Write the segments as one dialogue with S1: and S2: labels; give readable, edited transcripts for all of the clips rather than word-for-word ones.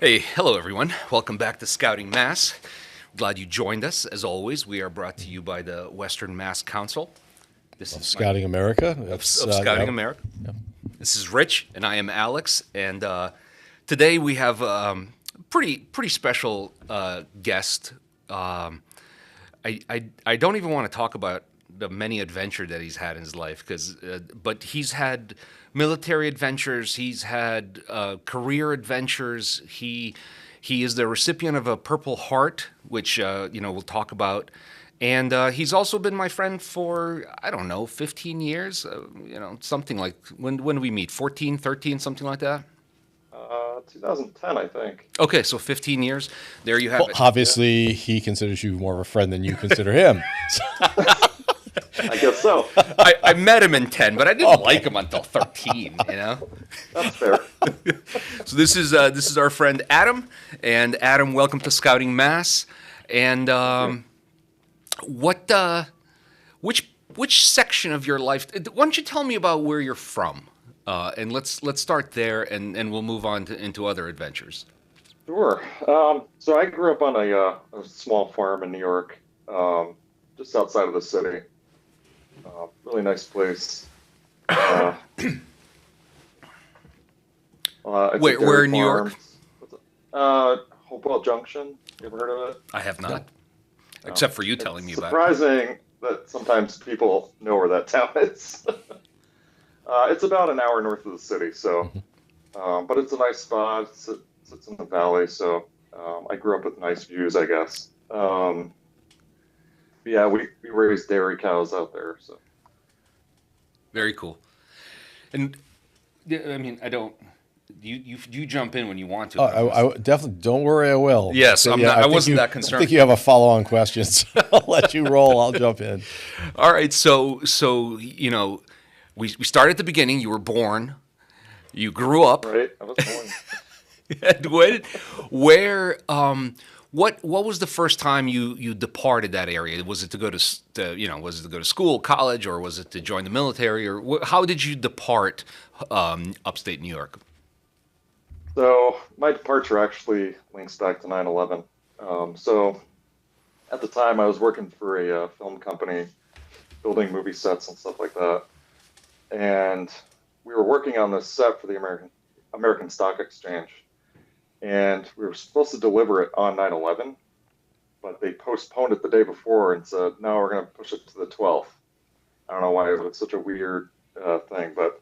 S1: Hey, hello everyone. Welcome back to Scouting Mass. Glad you joined us. As always, we are brought to you by the Western Mass Council. This is
S2: Scouting America.
S1: of Scouting America. This is Rich, and I am Alex. And today we have pretty special guest. I don't even want to talk about the many adventure that he's had in his life, but he's had military adventures. He's had career adventures. He is the recipient of a Purple Heart, which we'll talk about. And he's also been my friend for, I don't know, 15 years, something like, when did we meet? 14, 13, something like that?
S3: 2010, I think.
S1: Okay, so 15 years. There you have
S2: Well,
S1: it.
S2: obviously, he considers you more of a friend than you consider him.
S3: I guess so.
S1: I met him in 10, but I didn't like him until 13,
S3: That's fair.
S1: So this is our friend Adam, and Adam, welcome to Scouting Mass. And which section of your life? Why don't you tell me about where you're from? And let's start there, and we'll move on into other adventures.
S3: Sure. So I grew up on a small farm in New York, just outside of the city. Really nice place. It's
S1: Wait,
S3: a
S1: where
S3: dairy
S1: in New York?
S3: Hopewell Junction. You ever heard of it?
S1: I have not, except for you telling me
S3: It's
S1: about it.
S3: surprising that sometimes people know where that town is. It's about an hour north of the city, so, but it's a nice spot. It sits in the valley, so I grew up with nice views, I guess. Yeah, we raised dairy cows out there, so.
S1: Very cool. And I mean, I don't. You jump in when you want to.
S2: I definitely don't worry. I will.
S1: Yes,
S2: So,
S1: I'm not- I wasn't that
S2: I
S1: concerned.
S2: think you have a follow-on question, so I'll let you roll. I'll jump in.
S1: All right, so we start at the beginning. You were born. You grew up.
S3: Right, I was born.
S1: And what was the first time you departed that area? Was it to go to school, college, or was it to join the military, or how did you depart upstate New York?
S3: So my departure actually links back to 9/11. So at the time, I was working for a film company, building movie sets and stuff like that, and we were working on this set for the American Stock Exchange, and we were supposed to deliver it on 9/11, but they postponed it the day before and said, no, we're going to push it to the 12th. I don't know why it was such a weird thing, but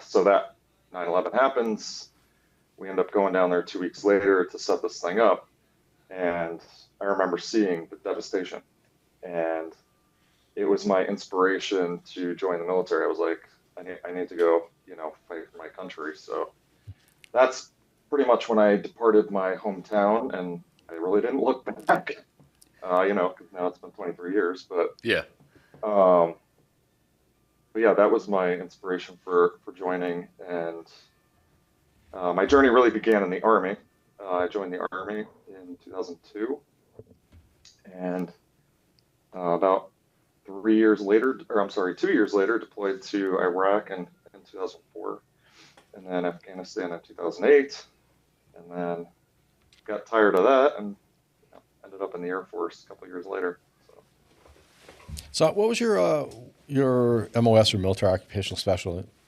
S3: so that 9/11 happens. We end up going down there 2 weeks later to set this thing up, and I remember seeing the devastation, and it was my inspiration to join the military. I was like, I need to go, fight for my country. So that's pretty much when I departed my hometown, and I really didn't look back. 'Cause now it's been 23 years,
S1: Yeah.
S3: but yeah, that was my inspiration for joining, and my journey really began in the Army. I joined the Army in 2002, and about 2 years later, deployed to Iraq in 2004, and then Afghanistan in 2008, and then got tired of that and ended up in the Air Force a couple of years later.
S2: So, what was your MOS or military occupational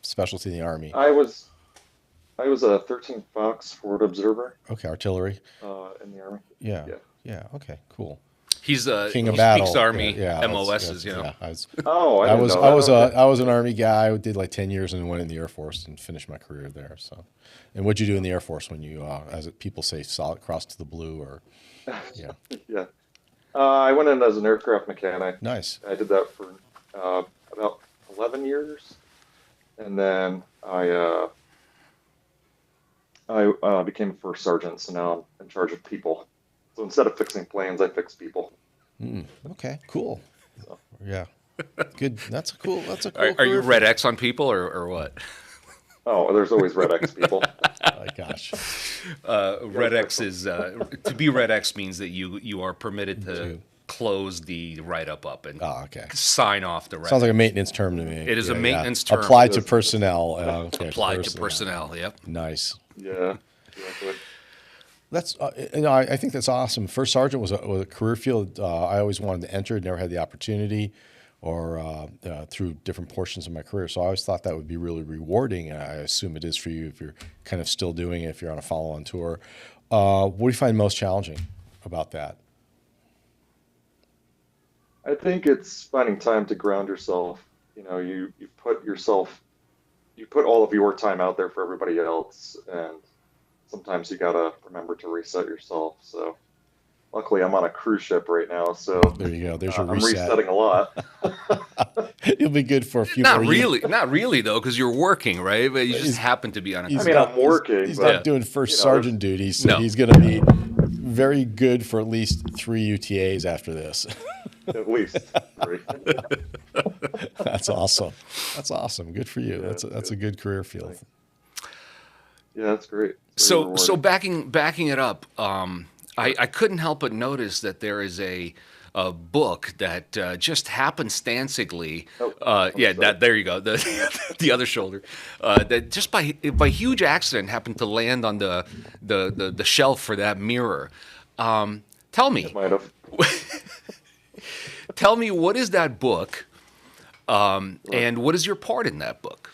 S2: specialty in the Army?
S3: I was a 13 Fox forward observer
S2: Okay, artillery.
S3: in the Army.
S2: Yeah.
S3: Yeah.
S2: Yeah. Okay. Cool.
S1: He's
S2: King of
S1: he
S2: battle.
S1: speaks Army
S2: Yeah, yeah,
S1: MOSs,
S2: Yeah. I was.
S3: Oh,
S2: I
S3: didn't
S2: was.
S3: know
S2: I
S3: that.
S2: was.
S3: Okay.
S2: I was an Army guy. I did like 10 years and went in the Air Force and finished my career there. So, and what'd you do in the Air Force when you, as people say, saw it cross to the blue? Or yeah,
S3: Yeah. I went in as an aircraft mechanic.
S2: nice.
S3: I did that for about 11 years, and then I became a first sergeant. So now I'm in charge of people. So instead of fixing planes, I fix people.
S2: Okay. Cool.
S3: So.
S2: Yeah. Good. That's a cool. That's a cool.
S1: Are you
S2: career
S1: Red X on people or what?
S3: Oh, there's always Red X people.
S2: Oh, gosh.
S1: Red X is to be Red X means that you are permitted to
S2: To-
S1: close the write-up up and
S2: Oh, okay.
S1: sign off the
S2: Sounds like a maintenance term to me.
S1: It is a maintenance term.
S2: Applied to personnel. Okay,
S1: applied to personnel. Yep.
S2: Nice.
S3: Yeah, exactly.
S2: That's I think that's awesome. First sergeant was a career field I always wanted to enter, never had the opportunity, or through different portions of my career. So I always thought that would be really rewarding, and I assume it is for you if you're kind of still doing it, if you're on a follow-on tour. What do you find most challenging about that?
S3: I think it's finding time to ground yourself. You know, you put yourself, you put all of your time out there for everybody else, and sometimes you gotta remember to reset yourself. So luckily, I'm on a cruise ship right now, so
S2: There you go. There's your
S3: I'm
S2: reset.
S3: resetting a lot.
S2: You'll be good for a few
S1: Not
S2: more years.
S1: really, not really though, because you're working, right? But you just happen to be on a.
S2: He's
S3: I mean,
S2: not-
S3: I'm working,
S2: He's
S3: but
S2: not doing first
S3: you know,
S2: sergeant duty, so
S1: No.
S2: he's going to be very good for at least 3 UTAs after this.
S3: at least three.
S2: That's awesome. That's awesome. Good for you.
S3: Yeah,
S2: That's a good career field.
S3: Yeah, that's great. It's very
S1: So
S3: rewarding.
S1: backing it up, I couldn't help but notice that there is a book that just happenstancingly,
S3: Oh,
S1: yeah,
S3: sorry.
S1: that there you go, the other shoulder, that just by huge accident happened to land on the shelf for that mirror. Tell me,
S3: Might have.
S1: tell me, what is that book, and what is your part in that book?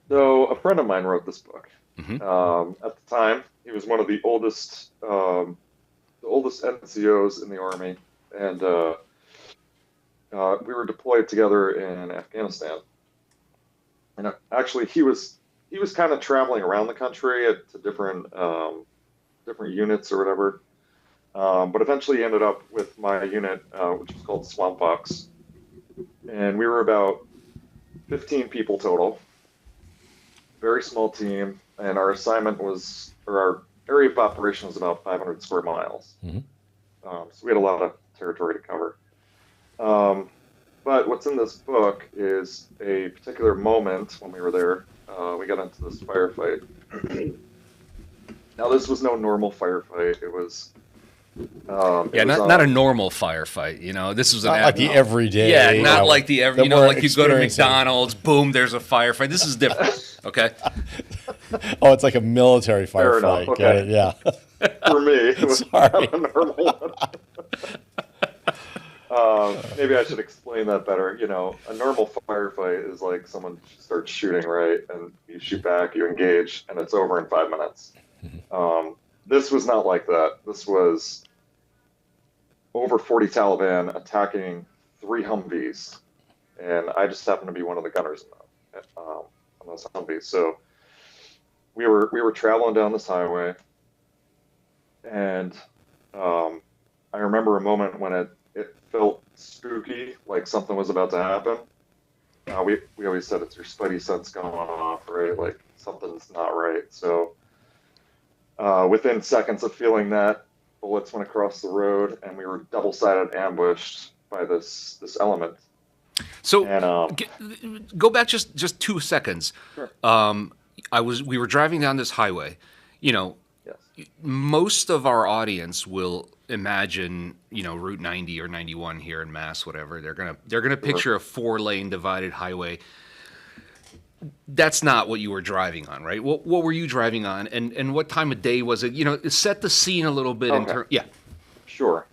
S3: So a friend of mine wrote this book. At the time, he was one of the oldest NCOs in the army, and we were deployed together in Afghanistan. And actually, he was kind of traveling around the country to different units or whatever. But eventually, he ended up with my unit, which was called Swamp Fox, and we were about 15 people total. Very small team, and our assignment was, or our area of operation was about 500 square miles. So we had a lot of territory to cover. But what's in this book is a particular moment when we were there. We got into this firefight. Now, this was no normal firefight. It was.
S1: Yeah, not a normal firefight. You know, this was an
S2: Not like the everyday.
S1: Yeah, not like the every.
S2: that
S1: You know,
S2: we're
S1: like you go to
S2: experiencing.
S1: McDonald's, boom, there's a firefight. This is different. Okay.
S2: Oh, it's like a military
S3: Fair enough,
S2: firefight. Got
S3: okay.
S2: it? Yeah.
S3: For me, it was
S2: Sorry.
S3: not a normal one. Maybe I should explain that better. You know, a normal firefight is like someone starts shooting, right? And you shoot back, you engage, and it's over in 5 minutes. This was not like that. This was over 40 Taliban attacking 3 Humvees. And I just happened to be one of the gunners on those Humvees. So we were traveling down this highway, and I remember a moment when it felt spooky, like something was about to happen. We always said it's your spidey sense going off, right? Like something's not right. So within seconds of feeling that, bullets went across the road, and we were double-sided ambushed by this element.
S1: So
S3: And
S1: go back just 2 seconds.
S3: Sure.
S1: We were driving down this highway. You know,
S3: yes,
S1: most of our audience will imagine, you know, Route 90 or 91 here in Mass, whatever. They're gonna picture a 4-lane divided highway. That's not what you were driving on, right? What were you driving on, and what time of day was it? You know, set the scene a little bit.
S3: Okay.
S1: Yeah.
S3: sure.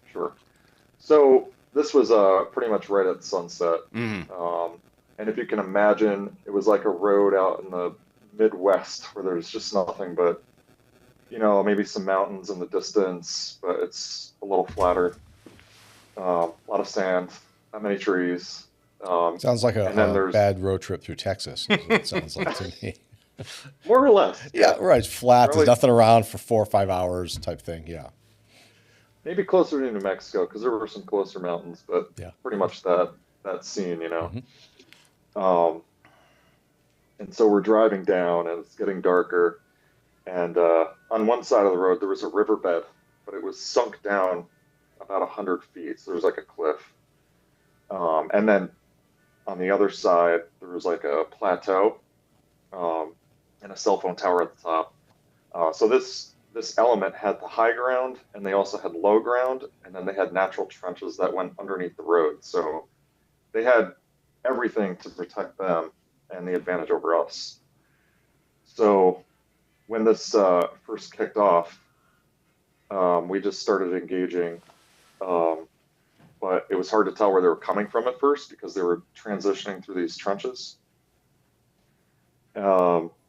S3: So this was pretty much right at sunset. And if you can imagine, it was like a road out in the Midwest where there's just nothing but, you know, maybe some mountains in the distance, but it's a little flatter. A lot of sand, not many trees.
S2: Sounds like
S3: And then
S2: a
S3: there's-
S2: bad road trip through Texas. Is what it sounds like to me.
S3: More or less.
S2: Yeah, right. It's flat.
S3: Probably-
S2: There's nothing around for 4 or 5 hours type thing. Yeah.
S3: Maybe closer to New Mexico because there were some closer mountains, but
S2: Yeah.
S3: pretty much that scene, you know. And so we're driving down, and it's getting darker. And on one side of the road, there was a riverbed, but it was sunk down about 100 feet. So there was like a cliff. And then on the other side, there was like a plateau and a cell phone tower at the top. So this element had the high ground, and they also had low ground, and then they had natural trenches that went underneath the road. So they had everything to protect them and the advantage over us. So when this first kicked off, We just started engaging, um, but it was hard to tell where they were coming from at first because they were transitioning through these trenches.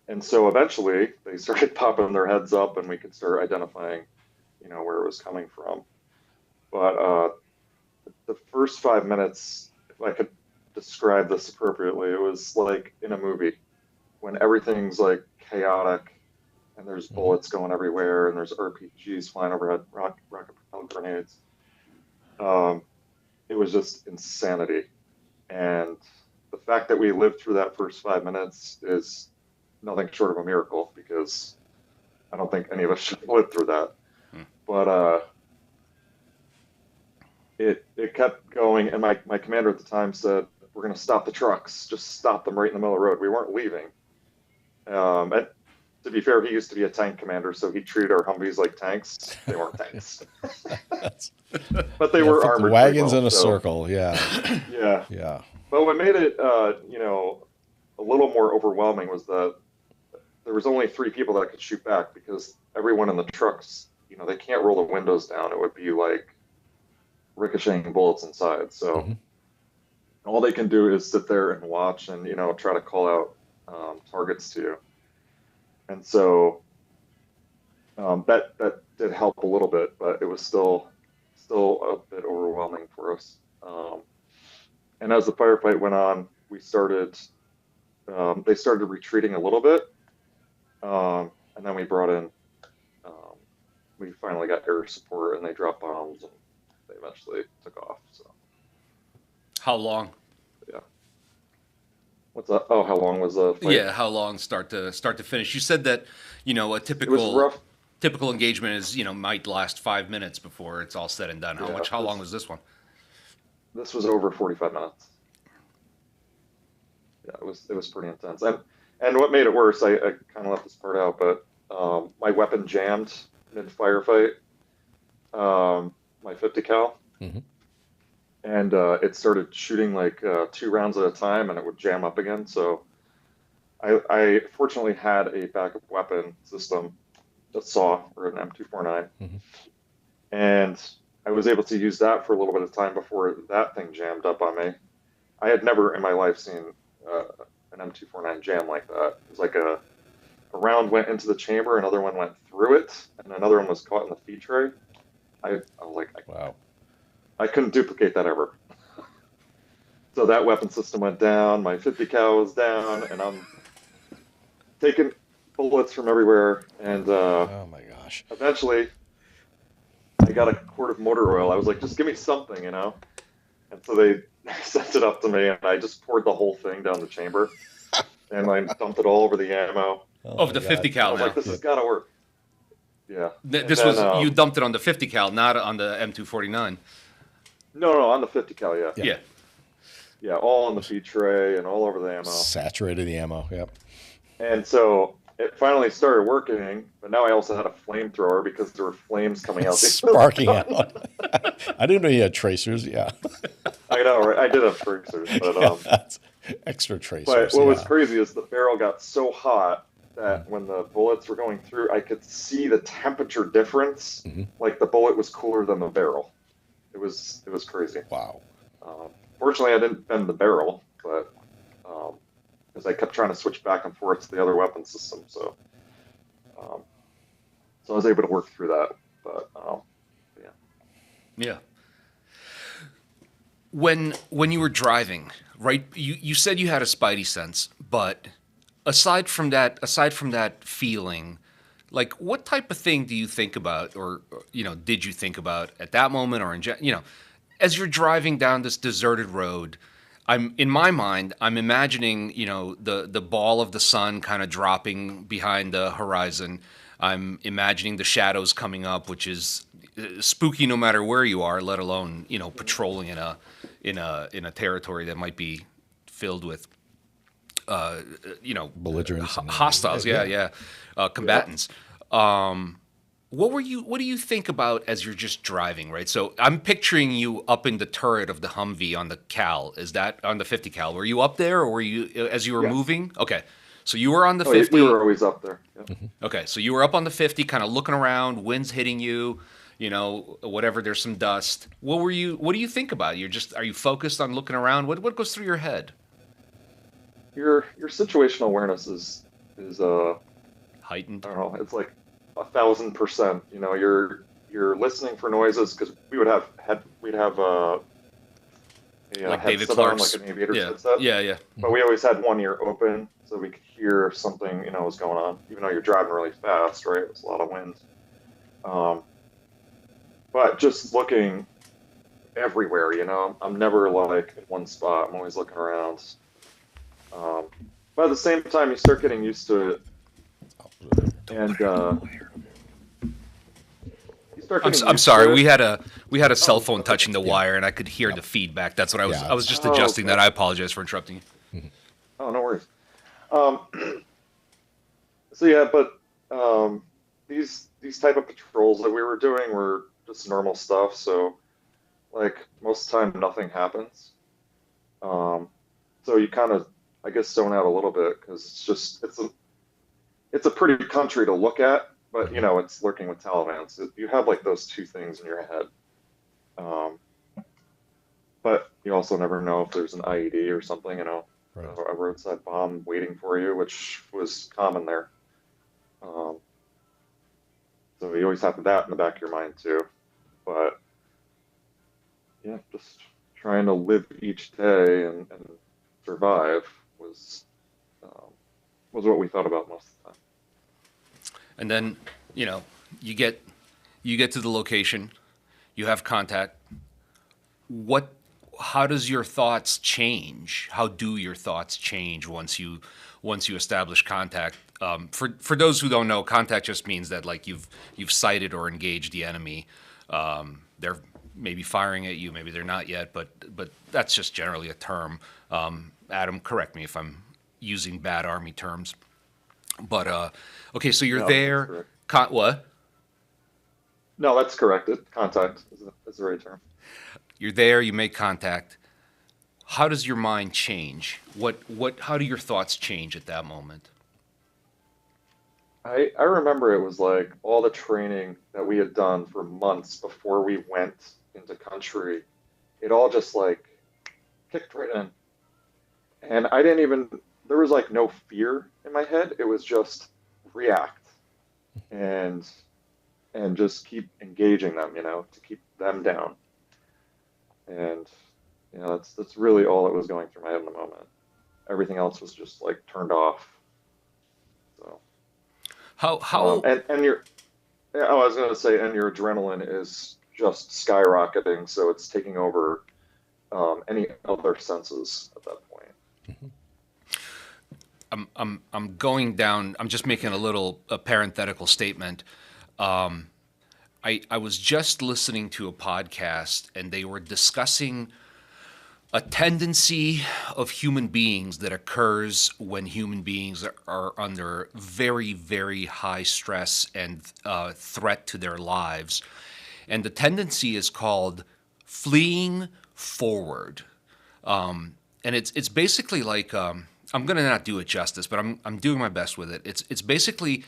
S3: And so eventually they started popping their heads up and we could start identifying, where it was coming from. But the first 5 minutes, if I could describe this appropriately, it was like in a movie when everything's like chaotic and there's bullets going everywhere and there's RPGs flying overhead, rocket propelled grenades. Um, it was just insanity. And the fact that we lived through that first 5 minutes is nothing short of a miracle because I don't think any of us should have lived through that. But it kept going, and my commander at the time said, "We're going to stop the trucks. Just stop them right in the middle of the road." We weren't leaving. And to be fair, he used to be a tank commander, so he treated our Humvees like tanks. They weren't tanks, but they were
S2: put the
S3: armored.
S2: wagons
S3: pretty
S2: in
S3: well,
S2: a
S3: so,
S2: circle. Yeah.
S3: Yeah.
S2: Yeah.
S3: But what made it, a little more overwhelming was that there was only 3 people that could shoot back because everyone in the trucks, they can't roll the windows down. It would be like ricocheting bullets inside. So all they can do is sit there and watch and, try to call out targets to you. And so that did help a little bit, but it was still a bit overwhelming for us. And as the firefight went on, they started retreating a little bit. And then we finally got air support and they dropped bombs and they eventually took off. So
S1: How long?
S3: yeah. What's that? Oh, how long was the fight?
S1: Yeah, how long start to finish? You said that a
S3: It was
S1: typical
S3: rough.
S1: engagement is might last 5 minutes before it's all said and done.
S3: Yeah,
S1: How long was this one?
S3: this was over 45 minutes. Yeah, it was pretty intense. And what made it worse, I kind of left this part out, but my weapon jammed mid firefight. My 50 cal.
S2: Mhm.
S3: And it started shooting like 2 rounds at a time, and it would jam up again. So I fortunately had a backup weapon system, a saw or an M249, and I was able to use that for a little bit of time before that thing jammed up on me. I had never in my life seen an M249 jam like that. It was like a round went into the chamber, another one went through it, and another one was caught in the feed tray. I was like,
S2: Wow.
S3: I couldn't duplicate that ever. So that weapon system went down, my 50 cal was down, and I'm taking bullets from everywhere. And
S2: Oh my gosh.
S3: eventually, I got a quart of motor oil. I was like, just give me something, And so they sent it up to me, and I just poured the whole thing down the chamber, and I dumped it all over the ammo.
S2: Oh
S1: Of
S2: my
S1: the
S2: God.
S1: 50
S3: I
S1: cal
S3: was
S1: now.
S3: like, this has got to work. Yeah.
S1: This
S3: And
S1: was
S3: then,
S1: you dumped it on the 50 cal, not on the M249.
S3: No, on the 50 cal, yeah.
S1: Yeah.
S3: Yeah, all on the feed tray and all over the ammo.
S2: Saturated the ammo. Yep.
S3: And so it finally started working, but now I also had a flamethrower because there were flames coming out.
S2: Sparking out. I didn't know you had tracers. Yeah.
S3: I know, right? I did have tracers, but
S2: That's extra tracers.
S3: but what was
S2: yeah.
S3: crazy is the barrel got so hot that when the bullets were going through, I could see the temperature difference. Like the bullet was cooler than the barrel. It was crazy.
S2: Wow.
S3: Fortunately, I didn't bend the barrel, but because I kept trying to switch back and forth to the other weapon system, so I was able to work through that. But yeah.
S1: Yeah. When you were driving, right? You said you had a spidey sense, but aside from that feeling, like what type of thing do you think about, or did you think about at that moment, or as you're driving down this deserted road? In my mind, I'm imagining the ball of the sun kind of dropping behind the horizon. I'm imagining the shadows coming up, which is spooky no matter where you are, let alone patrolling in a territory that might be filled with
S2: Belligerents. and-
S1: hostiles. Yeah. Combatants. What do you think about as you're just driving, right? So I'm picturing you up in the turret of the Humvee on the cal. Is that on the 50 cal? Were you up there, or were you as you were
S3: Yeah.
S1: moving? Okay. So you were on the
S3: Oh, yeah,
S1: 50.
S3: we were always up there. Yeah.
S1: Okay, so you were up on the 50, kind of looking around, wind's hitting you, whatever, there's some dust. What do you think about? Are you focused on looking around? What goes through your head?
S3: Your situational awareness is
S1: Heightened?
S3: I don't know, it's like 1,000%. You know, you're listening for noises because we'd have a
S1: Like David
S3: headset on,
S1: Clark's?
S3: like an aviator's
S1: Yeah,
S3: headset,
S1: yeah, yeah.
S3: but we always had one ear open so we could hear if something was going on, even though you're driving really fast, right? It's a lot of wind. Um, but just looking everywhere, I'm never like in one spot. I'm always looking around. Um, but at the same time, you start getting used to it, and you start getting
S1: I'm
S3: used
S1: sorry.
S3: to it.
S1: We had a cell phone
S3: okay.
S1: touching the wire, and I could hear the feedback. That's what
S2: Yeah.
S1: I was just
S3: Oh,
S1: adjusting
S3: okay.
S1: that. I apologize for interrupting you.
S3: Oh, no worries. Um, so yeah, but these type of patrols that we were doing were just normal stuff. So like most of the time, nothing happens. Um, so you kind of, I guess, zone out a little bit because it's a pretty country to look at, but it's lurking with Taliban. So you have like those two things in your head. Um, but you also never know if there's an IED or something,
S2: Right.
S3: a roadside bomb waiting for you, which was common there. Um, so you always have that in the back of your mind too. But yeah, just trying to live each day and survive um, was what we thought about most of the time.
S1: And then, you get to the location, you have contact. How does your thoughts change? How do your thoughts change once you establish contact? For those who don't know, contact just means that like you've sighted or engaged the enemy. They're maybe firing at you, maybe they're not yet, but that's just generally a term. Adam, correct me if I'm using bad Army terms. But okay, so you're
S3: No,
S1: there.
S3: that's correct.
S1: What?
S3: No, that's correct. Contact is the right term.
S1: You're there. You make contact. How does your mind change? How do your thoughts change at that moment?
S3: I remember it was like all the training that we had done for months before we went into country. It all just like kicked right in. And I didn't even, there was like no fear in my head. It was just react and just keep engaging them, to keep them down. And that's really all that was going through my head in the moment. Everything else was just like turned off. So
S1: How
S3: and your yeah, I was going to say, and your adrenaline is just skyrocketing, so it's taking over any other senses at that point.
S1: I'm going down. I'm just making a parenthetical statement. I was just listening to a podcast, and they were discussing a tendency of human beings that occurs when human beings are under very, very high stress and threat to their lives. And the tendency is called fleeing forward. And it's basically like I'm gonna not do it justice, but I'm doing my best with it. It's basically,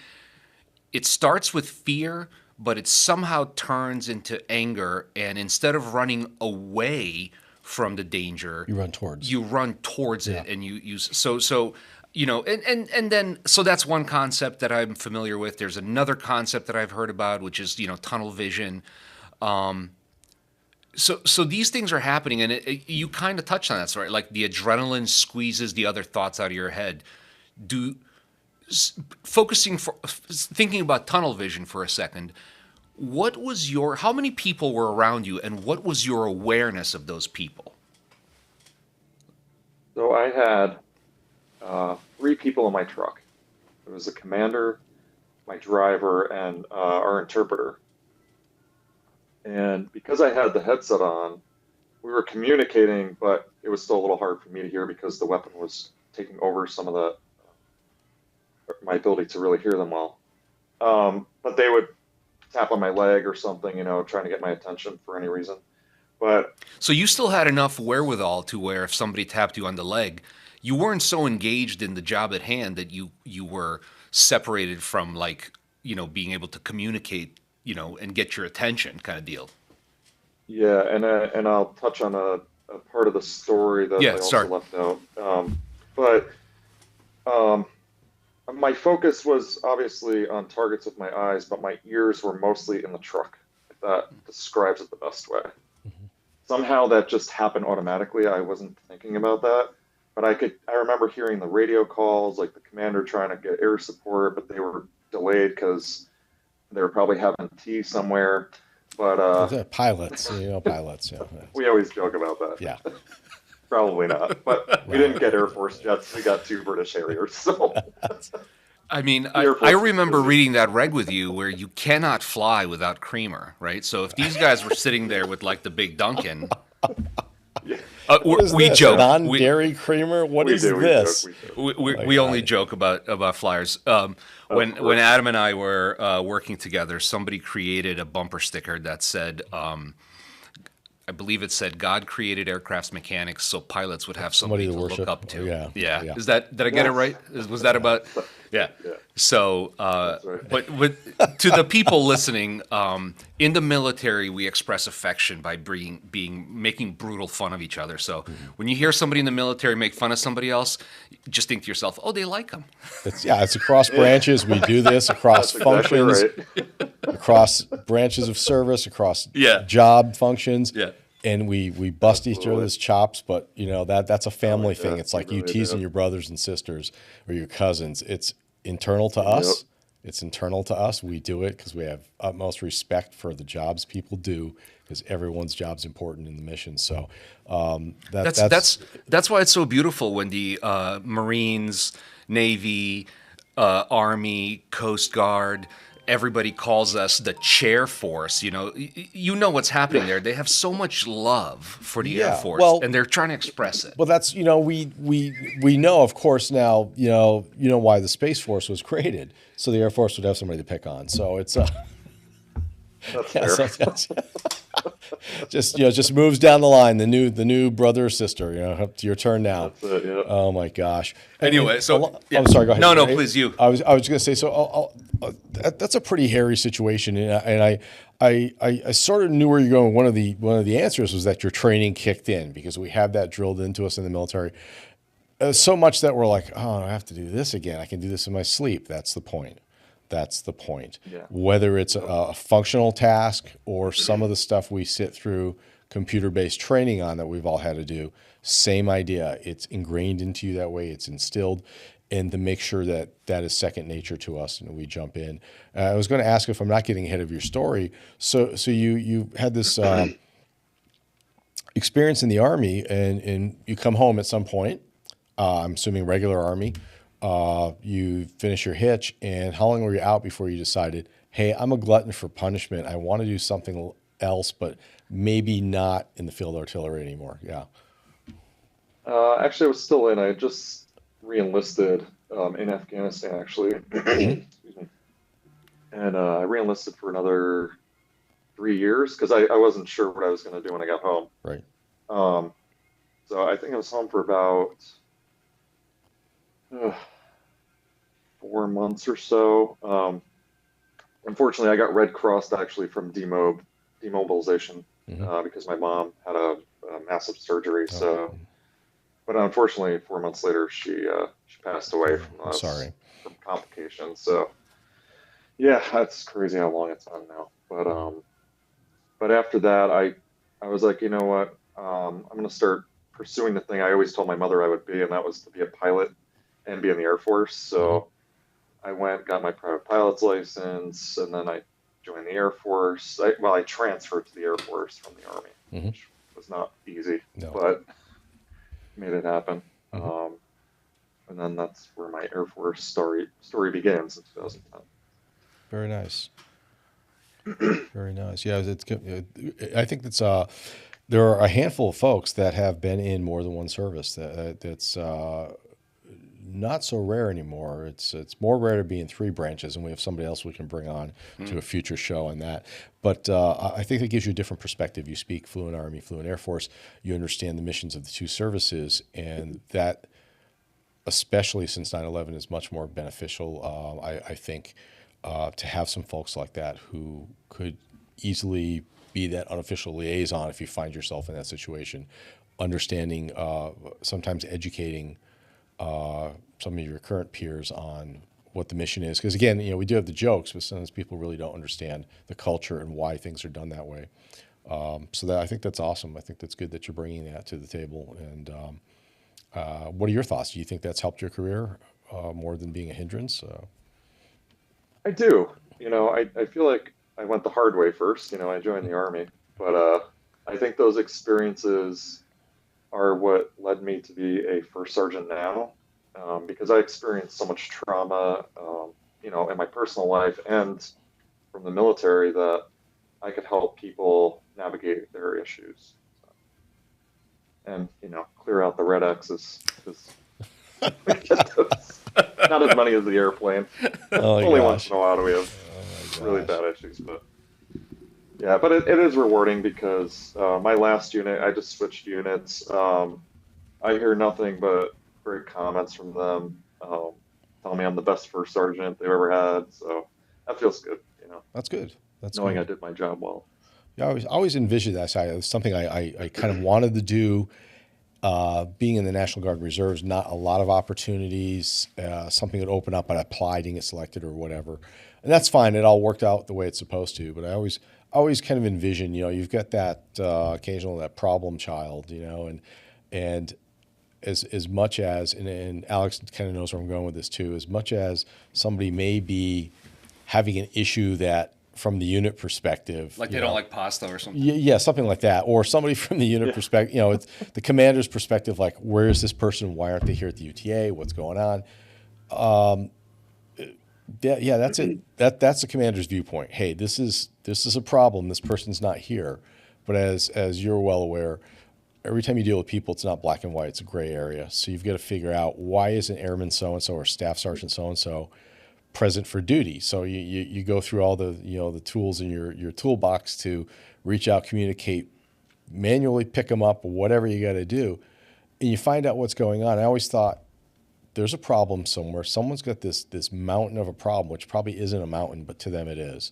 S1: it starts with fear, but it somehow turns into anger, and instead of running away from the danger,
S2: You run towards.
S1: you run towards it,
S2: Yeah.
S1: and you use and then so that's one concept that I'm familiar with. There's another concept that I've heard about, which is tunnel vision. So these things are happening, and you kind of touched on that, right? Like the adrenaline squeezes the other thoughts out of your head. Do thinking about tunnel vision for a second. How many people were around you, and what was your awareness of those people?
S3: So I had 3 people in my truck. There was a commander, my driver, and our interpreter. And because I had the headset on, we were communicating, but it was still a little hard for me to hear because the weapon was taking over some of my ability to really hear them well. But they would tap on my leg or something, trying to get my attention for any reason. But
S1: So you still had enough wherewithal to where if somebody tapped you on the leg, you weren't so engaged in the job at hand that you were separated from, like, being able to communicate, and get your attention kind of deal.
S3: Yeah, and I'll touch on a part of the story that
S1: Yeah,
S3: I also
S1: sorry.
S3: left out. But um, my focus was obviously on targets with my eyes, but my ears were mostly in the truck, if that describes it the best way. Somehow that just happened automatically. I wasn't thinking about that. But I remember hearing the radio calls, like the commander trying to get air support, but they were delayed because they were probably having tea somewhere. But
S2: Pilots, pilots. Yeah,
S3: we always joke about that.
S2: yeah.
S3: Probably not. But we didn't get Air Force jets. We got 2 British Harriers. So
S1: I mean,
S3: Air
S1: I
S3: Force
S1: remember
S3: is busy.
S1: reading that reg with you where you cannot fly without creamer, right? So if these guys were sitting there with like the big Duncan,
S3: Yeah,
S2: What is
S1: we
S2: this?
S1: joke.
S2: Non-dairy creamer? What
S3: we
S2: is
S3: do.
S2: this?
S3: We joke.
S1: We only joke about flyers. When
S3: course.
S1: Adam and I were working together, somebody created a bumper sticker that said, I believe it said, "God created aircraft mechanics so pilots would have somebody to look
S2: worship.
S1: up to."
S2: Yeah.
S1: Is that, did I get it
S3: Yes.
S1: right? Was that about? Yeah.
S3: Yeah.
S1: So,
S3: right.
S1: but to the people listening, in the military, we express affection by making brutal fun of each other. So when you hear somebody in the military make fun of somebody else, just think to yourself, "Oh, they like them."
S2: It's across branches. We do this across
S3: That's exactly
S2: functions,
S3: right.
S2: across branches of service, across
S1: Yeah.
S2: job functions.
S1: Yeah.
S2: And we bust each
S3: Absolutely.
S2: other's chops, but that's a family
S3: yeah,
S2: thing. It's like
S3: we
S2: you
S3: really
S2: teasing
S3: do.
S2: your brothers and sisters or your cousins. It's internal to us.
S3: Yep.
S2: It's internal to us. We do it because we have utmost respect for the jobs people do, because everyone's job's important in the mission. So
S1: That's why it's so beautiful when the Marines, Navy, Army, Coast Guard, everybody calls us the chair force. You know what's happening there. They have so much love for the Air
S2: Yeah,
S1: Force,
S2: well-
S1: and they're trying to express it.
S2: Well, that's we know, of course, now why the Space Force was created, so the Air Force would have somebody to pick on. So it's
S3: That's
S2: yeah,
S3: fair.
S2: so just moves down the line. The new brother or sister. Up to your turn now.
S3: That's it, yeah.
S2: Oh my gosh.
S1: Anyway, so yeah.
S2: I'm sorry. Go ahead.
S1: No,
S2: Ray.
S1: please, you.
S2: I was going to say so. That's a pretty hairy situation, and I sort of knew where you're going. One of the answers was that your training kicked in, because we have that drilled into us in the military. So much that we're like, oh, I have to do this again. I can do this in my sleep. That's the point. That's the point.
S3: Yeah.
S2: Whether it's a functional task or some of the stuff we sit through computer-based training on that we've all had to do, same idea. It's ingrained into you that way. It's instilled, and to make sure that that is second nature to us, and we jump in. I was going to ask, if I'm not getting ahead of your story. So you had this experience in the Army, and you come home at some point. I'm assuming regular Army. You finish your hitch, and how long were you out before you decided, hey, I'm a glutton for punishment. I want to do something else, but maybe not in the field artillery anymore. Yeah.
S3: Actually, I was still in. I just re-enlisted in Afghanistan, actually. Excuse me. And I re-enlisted for another 3 years because I wasn't sure what I was going to do when I got home.
S2: Right.
S3: So I think I was home for about 4 months or so. Unfortunately, I got Red Crossed actually from demobilization because my mom had a massive surgery. So, but unfortunately, 4 months later, she passed away from
S2: Sorry.
S3: from complications. So, yeah, that's crazy how long it's on now. But after that, I was like, you know what? I'm going to start pursuing the thing I always told my mother I would be, and that was to be a pilot and be in the Air Force. So I went, got my private pilot's license, and then I joined the Air Force. I transferred to the Air Force from the Army, which was not easy,
S2: No.
S3: but made it happen. And then that's where my Air Force story begins in 2010.
S2: Very nice. Very nice. Yeah, it's good. I think that's there are a handful of folks that have been in more than one service. That's not so rare anymore. It's more rare to be in 3 branches, and we have somebody else we can bring on to a future show on that. But I think that gives you a different perspective. You speak fluent Army, fluent Air Force. You understand the missions of the 2 services, and that especially since 9/11 is much more beneficial. I think to have some folks like that who could easily be that unofficial liaison if you find yourself in that situation, understanding, sometimes educating some of your current peers on what the mission is. Because again, we do have the jokes, but sometimes people really don't understand the culture and why things are done that way. So that I think that's awesome. I think that's good that you're bringing that to the table. And what are your thoughts? Do you think that's helped your career more than being a hindrance?
S3: I do. I feel like I went the hard way first. I joined the army, but I think those experiences are what led me to be a first sergeant now, because I experienced so much trauma, in my personal life and from the military, that I could help people navigate their issues and clear out the red X's. 'Cause we get those. Not as many as the airplane.
S2: Oh my
S3: Only once
S2: gosh.
S3: in a while do we have
S2: Oh my
S3: really
S2: gosh.
S3: bad issues, but yeah, but it is rewarding because my last unit, I just switched units. I hear nothing but great comments from them. Tell me I'm the best first sergeant they've ever had, so that feels good,
S2: That's good. That's
S3: knowing I
S2: good.
S3: did my job well.
S2: Yeah, I always envisioned that side. It's something I kind of wanted to do. Being in the National Guard Reserves, not a lot of opportunities. Something would open up, and I applied, didn't get selected or whatever, and that's fine. It all worked out the way it's supposed to. But I always kind of envision, you've got that occasional that problem child, and as much as, and Alex kind of knows where I'm going with this too, as much as somebody may be having an issue that from the unit perspective,
S1: Like they don't like pasta or something.
S2: yeah, something like that, or somebody from the unit perspective, it's the commander's perspective, like where is this person? Why aren't they here at the UTA? What's going on? Yeah, that's it. That's the commander's viewpoint. Hey, this is a problem. This person's not here. But as you're well aware, every time you deal with people, it's not black and white. It's a gray area. So you've got to figure out, why isn't airman so and so or staff sergeant so and so present for duty? So you go through all the the tools in your toolbox to reach out, communicate, manually pick them up, whatever you got to do, and you find out what's going on. I always thought, there's a problem somewhere. Someone's got this mountain of a problem, which probably isn't a mountain, but to them it is,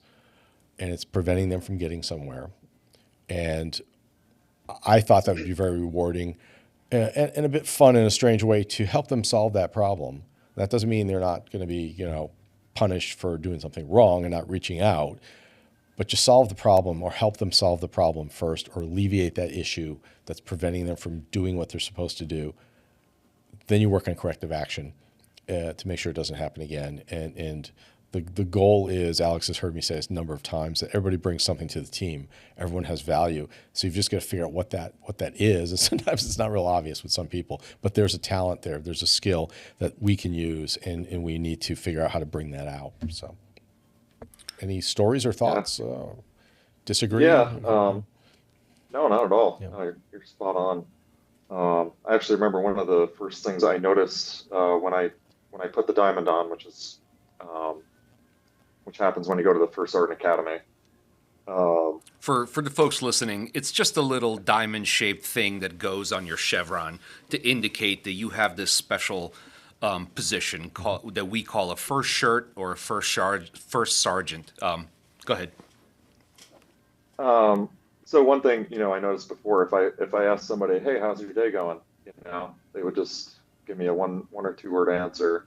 S2: and it's preventing them from getting somewhere. And I thought that would be very rewarding and a bit fun in a strange way to help them solve that problem. That doesn't mean they're not going to be, punished for doing something wrong and not reaching out, but just solve the problem or help them solve the problem first, or alleviate that issue that's preventing them from doing what they're supposed to do. Then you work on corrective action to make sure it doesn't happen again. And the goal is, Alex has heard me say this a number of times, that everybody brings something to the team. Everyone has value. So you've just got to figure out what that is. And sometimes it's not real obvious with some people, but there's a talent there. There's a skill that we can use, and we need to figure out how to bring that out. So any stories or thoughts? Disagree?
S3: Yeah, no, not at all.
S2: Yeah.
S3: No, you're spot on. I actually remember one of the first things I noticed when I put the diamond on, which happens when you go to the First Sergeant Academy.
S1: For the folks listening, it's just a little diamond-shaped thing that goes on your chevron to indicate that you have this special position that we call a first shirt or a first sergeant. Go ahead.
S3: So one thing, I noticed before, if I asked somebody, "Hey, how's your day going?" they would just give me a one or two word answer.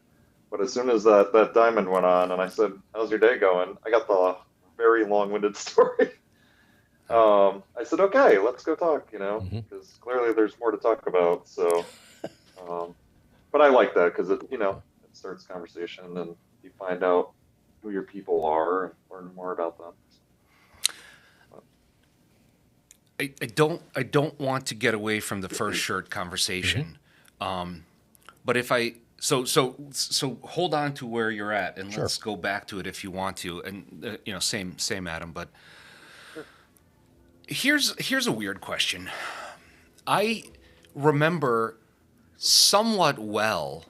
S3: But as soon as that diamond went on, and I said, "How's your day going?" I got the very long-winded story. I said, "Okay, let's go talk," because clearly there's more to talk about. So, but I like that because it starts conversation, and you find out who your people are and learn more about them.
S1: I don't want to get away from the first shirt conversation, but if I so hold on to where you're at, and let's go back to it if you want to, and same Adam. But here's a weird question. I remember somewhat well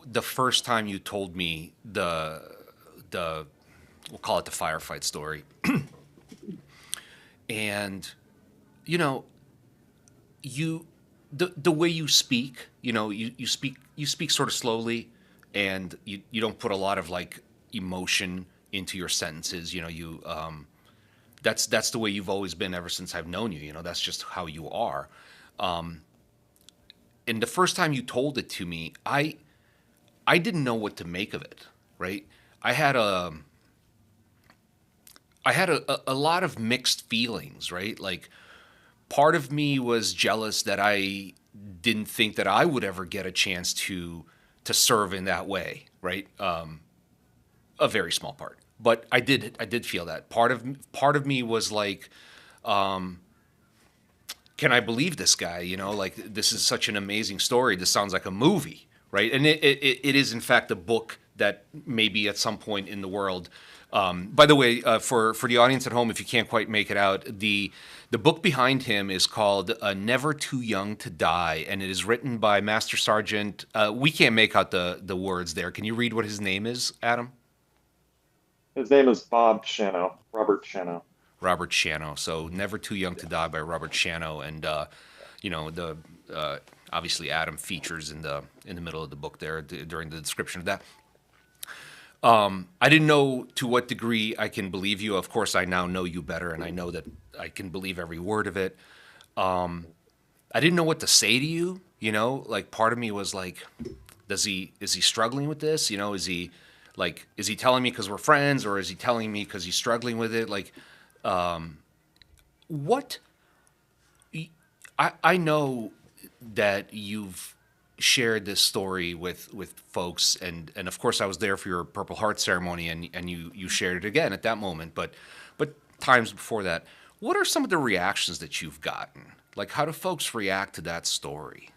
S1: the first time you told me the we'll call it the firefight story, and the way you speak, you speak you speak sort of slowly, and you don't put a lot of like emotion into your sentences. You know, that's the way you've always been ever since I've known you. You know, that's just how you are. And the first time you told it to me, I didn't know what to make of it. Right? I had a a lot of mixed feelings. Right? Like part of me was jealous that I didn't think that I would ever get a chance to serve in that way. Right? A very small part, but I did feel that part of me was like, can I believe this guy? You know, like this is such an amazing story. This sounds like a movie, right? And it is in fact a book that maybe at some point in the world. By the way, for the audience at home, if you can't quite make it out, the book behind him is called "Never Too Young to Die," and it is written by Master Sergeant. We can't make out the words there. Can you read what his name is, Adam?
S3: His name is Bob Shano, Robert Shano.
S1: Robert Shano. So "Never Too Young to Die" by Robert Shano, and you know the obviously Adam features in the middle of the book there during the description of that. I didn't know to what degree I can believe you. Of course, I now know you better, and I know that I can believe every word of it. I didn't know what to say to you. You know, like part of me was like, is he struggling with this? You know, is he telling me because we're friends, or is he telling me because he's struggling with it? Like, what? I know that you've shared this story with folks, and of course I was there for your Purple Heart ceremony, and you shared it again at that moment, but times before that. What are some of the reactions that you've gotten? Like, how do folks react to that story?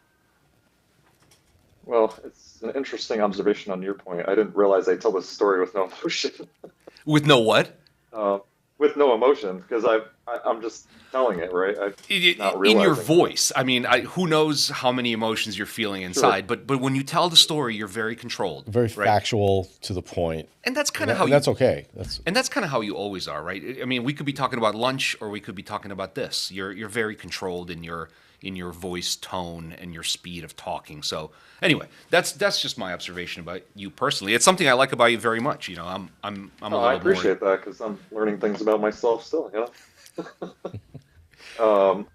S3: Well, it's an interesting observation on your point. I didn't realize I tell this story with no emotion.
S1: With no what?
S3: uh, with no emotion because I'm just telling it, right? I'm not
S1: In your
S3: realizing.
S1: voice. I mean, who knows how many emotions you're feeling
S3: Sure.
S1: inside, but when you tell the story, you're very controlled,
S2: Very
S1: right?
S2: factual to the point,
S1: And that's kind
S2: and,
S1: of how
S2: and
S1: you
S2: that's okay. That's
S1: and that's kind of how you always are, right? I mean, we could be talking about lunch, or we could be talking about this. You're very controlled in your voice tone and your speed of talking. So anyway, that's just my observation about you personally. It's something I like about you very much. You know, I'm a
S3: Oh,
S1: little
S3: I
S1: more.
S3: appreciate that because I'm learning things about myself still.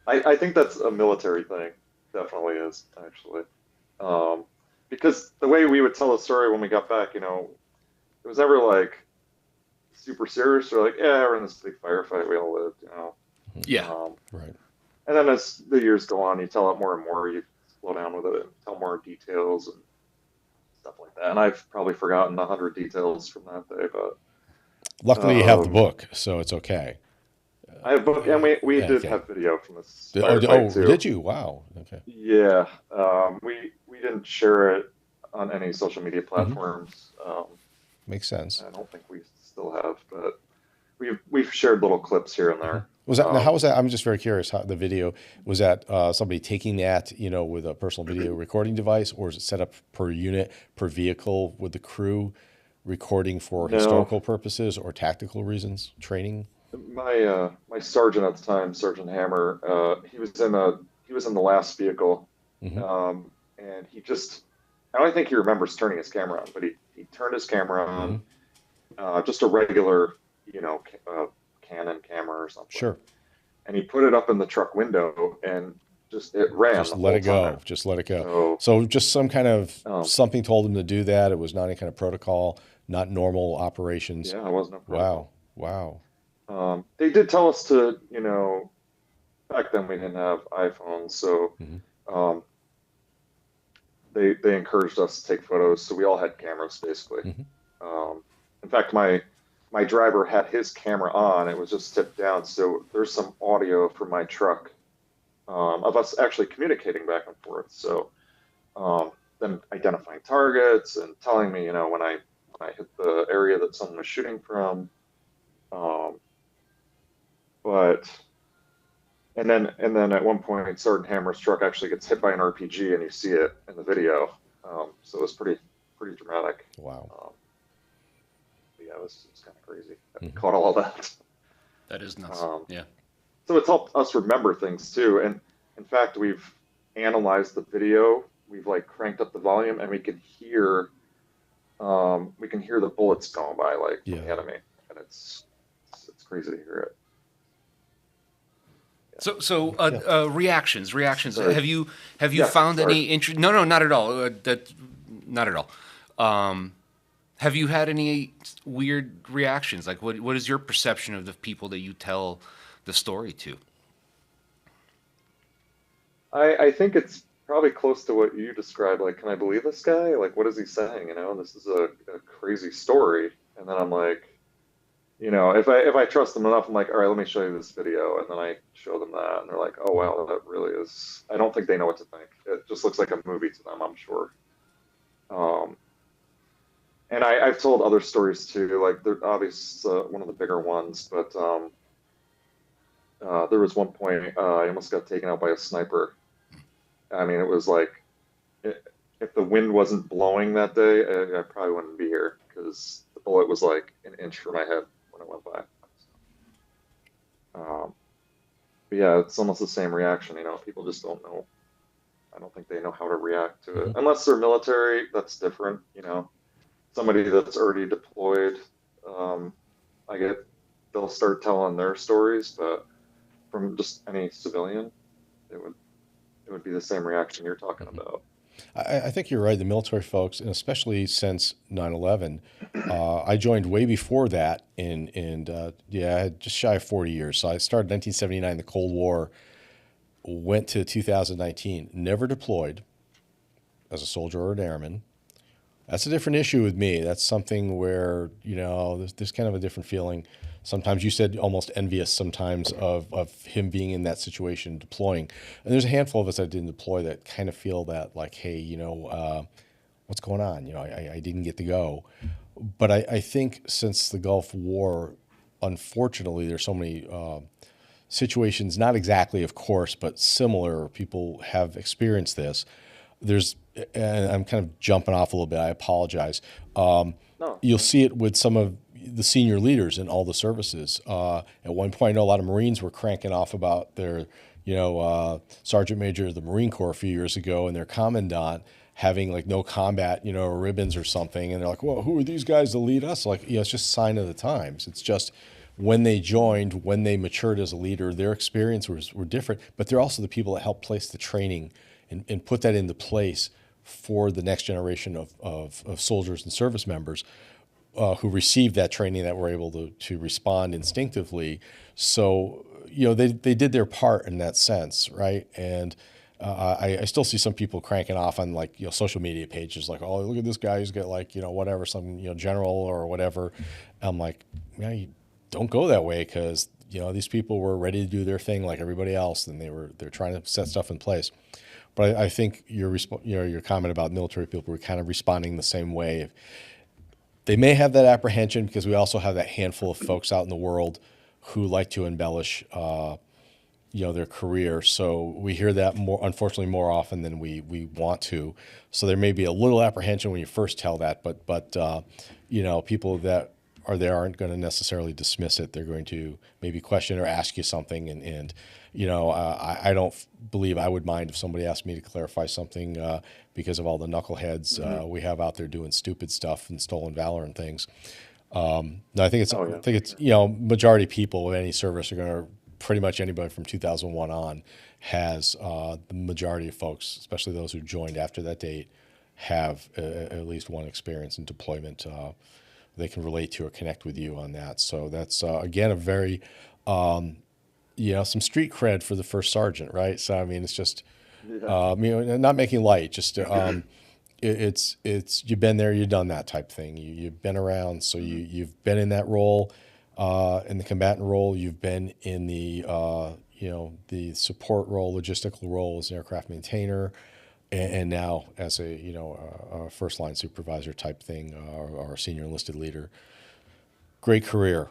S3: I think that's a military thing. Definitely is actually. Because the way we would tell a story when we got back, it was never like super serious or like, yeah, we're in this big firefight we all lived.
S1: Yeah.
S2: right.
S3: And then as the years go on, you tell it more and more. You slow down with it and tell more details and stuff like that. And I've probably forgotten 100 details from that day, but
S2: Luckily, you have the
S3: um,
S2: book, so it's okay.
S3: I have book, and we
S2: Yeah,
S3: did
S2: okay.
S3: have video from this
S2: Oh,
S3: firefight too.
S2: did you? Wow. Okay.
S3: Yeah, we didn't share it on any social media
S2: Hmm.
S3: platforms.
S2: Makes sense.
S3: I don't think we still have, but we've shared little clips here and there.
S2: Was that now? How was that? I'm just very curious. How the video was that somebody taking that, with a personal video recording device, or is it set up per unit per vehicle with the crew recording for
S3: No,
S2: historical purposes or tactical reasons, training?
S3: my sergeant at the time, Sergeant Hammer, he was in the last vehicle,
S2: Hmm.
S3: and I don't think he remembers turning his camera on, but he turned his camera
S2: Hmm.
S3: on, just a regular, Canon camera or something,
S2: Sure.
S3: and he put it up in the truck window, and just it ran
S2: Just
S3: the
S2: let
S3: whole
S2: it go.
S3: time.
S2: Just let it go.
S3: So,
S2: So just some kind of
S3: um,
S2: something told him to do that. It was not any kind of protocol, not normal operations.
S3: yeah, it wasn't a
S2: Wow.
S3: protocol.
S2: Wow.
S3: They did tell us to, back then we didn't have iPhones, so
S2: Hmm.
S3: um, they encouraged us to take photos. So we all had cameras basically.
S2: Hmm.
S3: In fact, my driver had his camera on. It was just tipped down, so there's some audio from my truck of us actually communicating back and forth. So then identifying targets and telling me, when I hit the area that someone was shooting from. Um, but and then at one point, Sergeant Hammer's truck actually gets hit by an RPG, and you see it in the video. So it was pretty dramatic.
S2: Wow.
S3: But yeah, it was kind of crazy. I
S2: Hmm.
S3: caught all that.
S1: That is nuts.
S3: Um,
S1: Yeah.
S3: so it's helped us remember things too. And in fact, we've analyzed the video we've like cranked up the volume and we can hear the bullets going by like from the
S2: Yeah.
S3: enemy, and it's crazy to hear it. Yeah.
S2: Yeah.
S1: Reactions.
S3: Sorry.
S1: Have you
S3: Yeah.
S1: found
S3: Sorry.
S1: any interest? No, no, not at all. Not at all. Have you had any weird reactions? Like, what is your perception of the people that you tell the story to?
S3: I think it's probably close to what you described. Like, can I believe this guy? Like, what is he saying? You know, this is a crazy story. And then I'm like, if I trust them enough, I'm like, all right, let me show you this video, and then I show them that, and they're like, oh wow, that really is. I don't think they know what to think. It just looks like a movie to them, I'm sure. Um, and I've told other stories too. Like, they're obvious one of the bigger ones, but there was one point I almost got taken out by a sniper. I mean, it was like it, if the wind wasn't blowing that day, I probably wouldn't be here because the bullet was like an inch from my head when it went by. Um, but yeah, it's almost the same reaction. People just don't know. I don't think they know how to react to it
S2: Mhm.
S3: unless they're military. That's different. Somebody that's already deployed. Um, I get they'll start telling their stories, but from just any civilian, it would it would be the same reaction you're talking about.
S2: I think you're right. The military folks, and especially since 9/11, I joined way before that, yeah, I had just shy of 40 years. So I started 1979, the Cold War, went to 2019, never deployed as a soldier or an airman. That's a different issue with me. That's something where, there's kind of a different feeling. Sometimes you said almost envious sometimes of him being in that situation, deploying. And there's a handful of us that didn't deploy that kind of feel that like, hey, what's going on? I didn't get to go. But I think since the Gulf War, unfortunately, there's so many situations, not exactly, of course, but similar. People have experienced this. There's, and I'm kind of jumping off a little bit. I apologize.
S3: No,
S2: You'll see it with some of the senior leaders in all the services. At one point, I know a lot of Marines were cranking off about their, Sergeant Major of the Marine Corps a few years ago and their commandant having like no combat, ribbons or something. And they're like, well, who are these guys to lead us? Like, it's just a sign of the times. It's just when they joined, when they matured as a leader, their experience were different, but they're also the people that helped place the training and put that into place for the next generation of soldiers and service members who received that training that were able to respond instinctively. So, they did their part in that sense, right? And I still see some people cranking off on like, social media pages like, oh, look at this guy who's got like, whatever, some, general or whatever. I'm like, you don't go that way because, these people were ready to do their thing like everybody else, and they're trying to set stuff in place. But I think your comment about military people were kind of responding the same way. They may have that apprehension because we also have that handful of folks out in the world who like to embellish, their career. So we hear that unfortunately, more often than we want to. So there may be a little apprehension when you first tell that, but people that are there aren't going to necessarily dismiss it. They're going to maybe question or ask you something, and I don't believe I would mind if somebody asked me to clarify something because of all the knuckleheads we have out there doing stupid stuff and stolen valor and things. No,
S3: Oh
S2: I
S3: yeah,
S2: think
S3: for
S2: it's
S3: sure.
S2: majority of people of any service are going to pretty much anybody from 2001 on has the majority of folks, especially those who joined after that date, have at least one experience in deployment. They can relate to or connect with you on that. So that's again a very some street cred for the first sergeant, right? So I mean, it's just
S3: Yeah.
S2: not making light, just it's you've been there, you've done that type thing. You've been around, so
S3: Hmm.
S2: you've been in that role, in the combatant role. You've been in the the support role, logistical role as an aircraft maintainer, and now as a first line supervisor type thing, or a senior enlisted leader. Great career.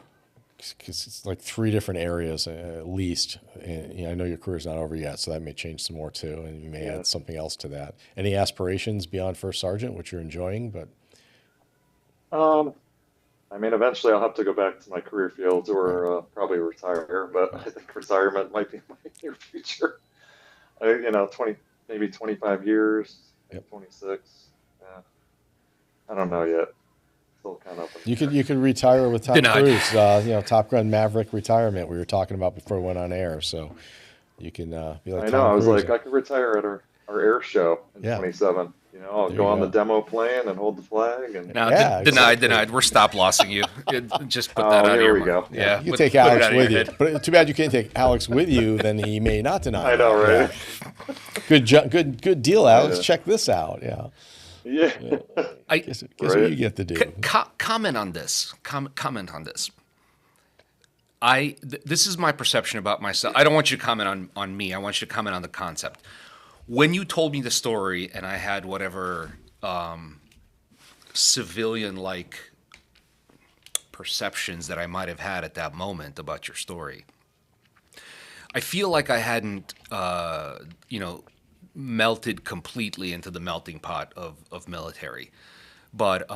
S2: Because it's like three different areas at least. And, I know your career's not over yet, so that may change some more too, and you may
S3: Yeah.
S2: add something else to that. Any aspirations beyond first sergeant, which you're enjoying? But
S3: Um, I mean, eventually I'll have to go back to my career fields
S2: right,
S3: or probably retire, but
S2: right.
S3: I think retirement might be my near future. 20, maybe 25 years.
S2: Yep.
S3: 26. Yeah. I don't know yet. Still kind of up in the air.
S2: You could retire with Tom
S1: Denied.
S2: Cruise. Top Gun Maverick retirement we were talking about before we went on air. So you can be like
S3: I know.
S2: Tom
S3: I was
S2: Cruise.
S3: like, I could retire at our air show in
S2: Yeah.
S3: 27. You know, I'll
S2: There
S3: go
S2: you
S3: on the
S2: go.
S3: demo plane and hold the flag. And
S1: Now,
S2: Yeah,
S1: denied,
S2: exactly.
S1: denied. We're stop lossing you. Just put
S3: Oh,
S1: that out of
S3: here
S1: your
S3: we
S1: mind.
S3: go.
S1: Yeah,
S2: You can
S1: put-
S2: take
S1: put it
S2: Alex
S1: out of
S2: with
S1: your
S2: you,
S1: head.
S2: but too bad you can't take Alex with you. Then he may not deny.
S3: I know,
S2: that.
S3: right?
S2: Yeah. Good deal, Alex.
S3: Yeah.
S2: Check this out. Yeah.
S3: Yeah.
S2: Guess
S3: Right.
S2: what you get to do.
S1: Comment on this. Comment on this. This is my perception about myself. I don't want you to comment on me. I want you to comment on the concept. When you told me the story and I had whatever civilian-like perceptions that I might have had at that moment about your story, I feel like I hadn't, melted completely into the melting pot of military. But